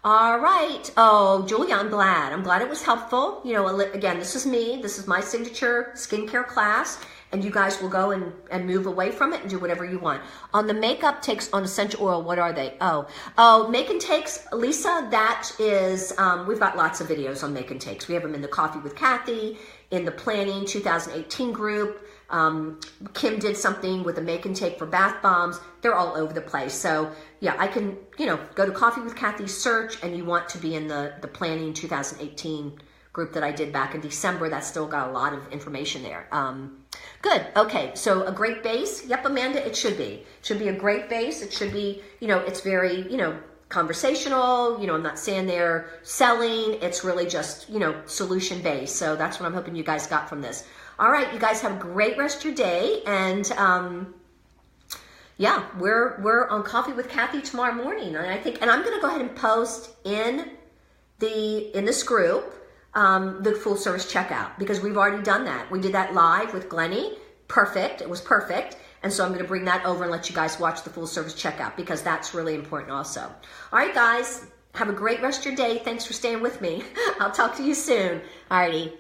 All right. Oh, Julia, I'm glad. I'm glad it was helpful. You know, again, this is me. This is my signature skincare class, and you guys will go and move away from it and do whatever you want. On the makeup takes on essential oil, what are they? Oh, make and takes, Lisa, that is, we've got lots of videos on make and takes. We have them in the Coffee with Kathy, in the Planning 2018 group. Kim did something with a make and take for bath bombs. They're all over the place. So yeah, I can, you know, go to Coffee with Kathy, search, and you want to be in the Planning 2018 group that I did back in December. That's still got a lot of information there. Good. Okay. So a great base. Yep, Amanda, it should be. It should be a great base. It should be, you know, it's very, you know, conversational. You know, I'm not saying they're selling. It's really just, you know, solution based. So that's what I'm hoping you guys got from this. All right, you guys have a great rest of your day. And yeah, we're on Coffee with Kathy tomorrow morning. And and I'm going to go ahead and post in this group the full service checkout, because we've already done that. We did that live with Glennie. Perfect. It was perfect. And so I'm going to bring that over and let you guys watch the full service checkout, because that's really important also. All right, guys, have a great rest of your day. Thanks for staying with me. I'll talk to you soon. All righty.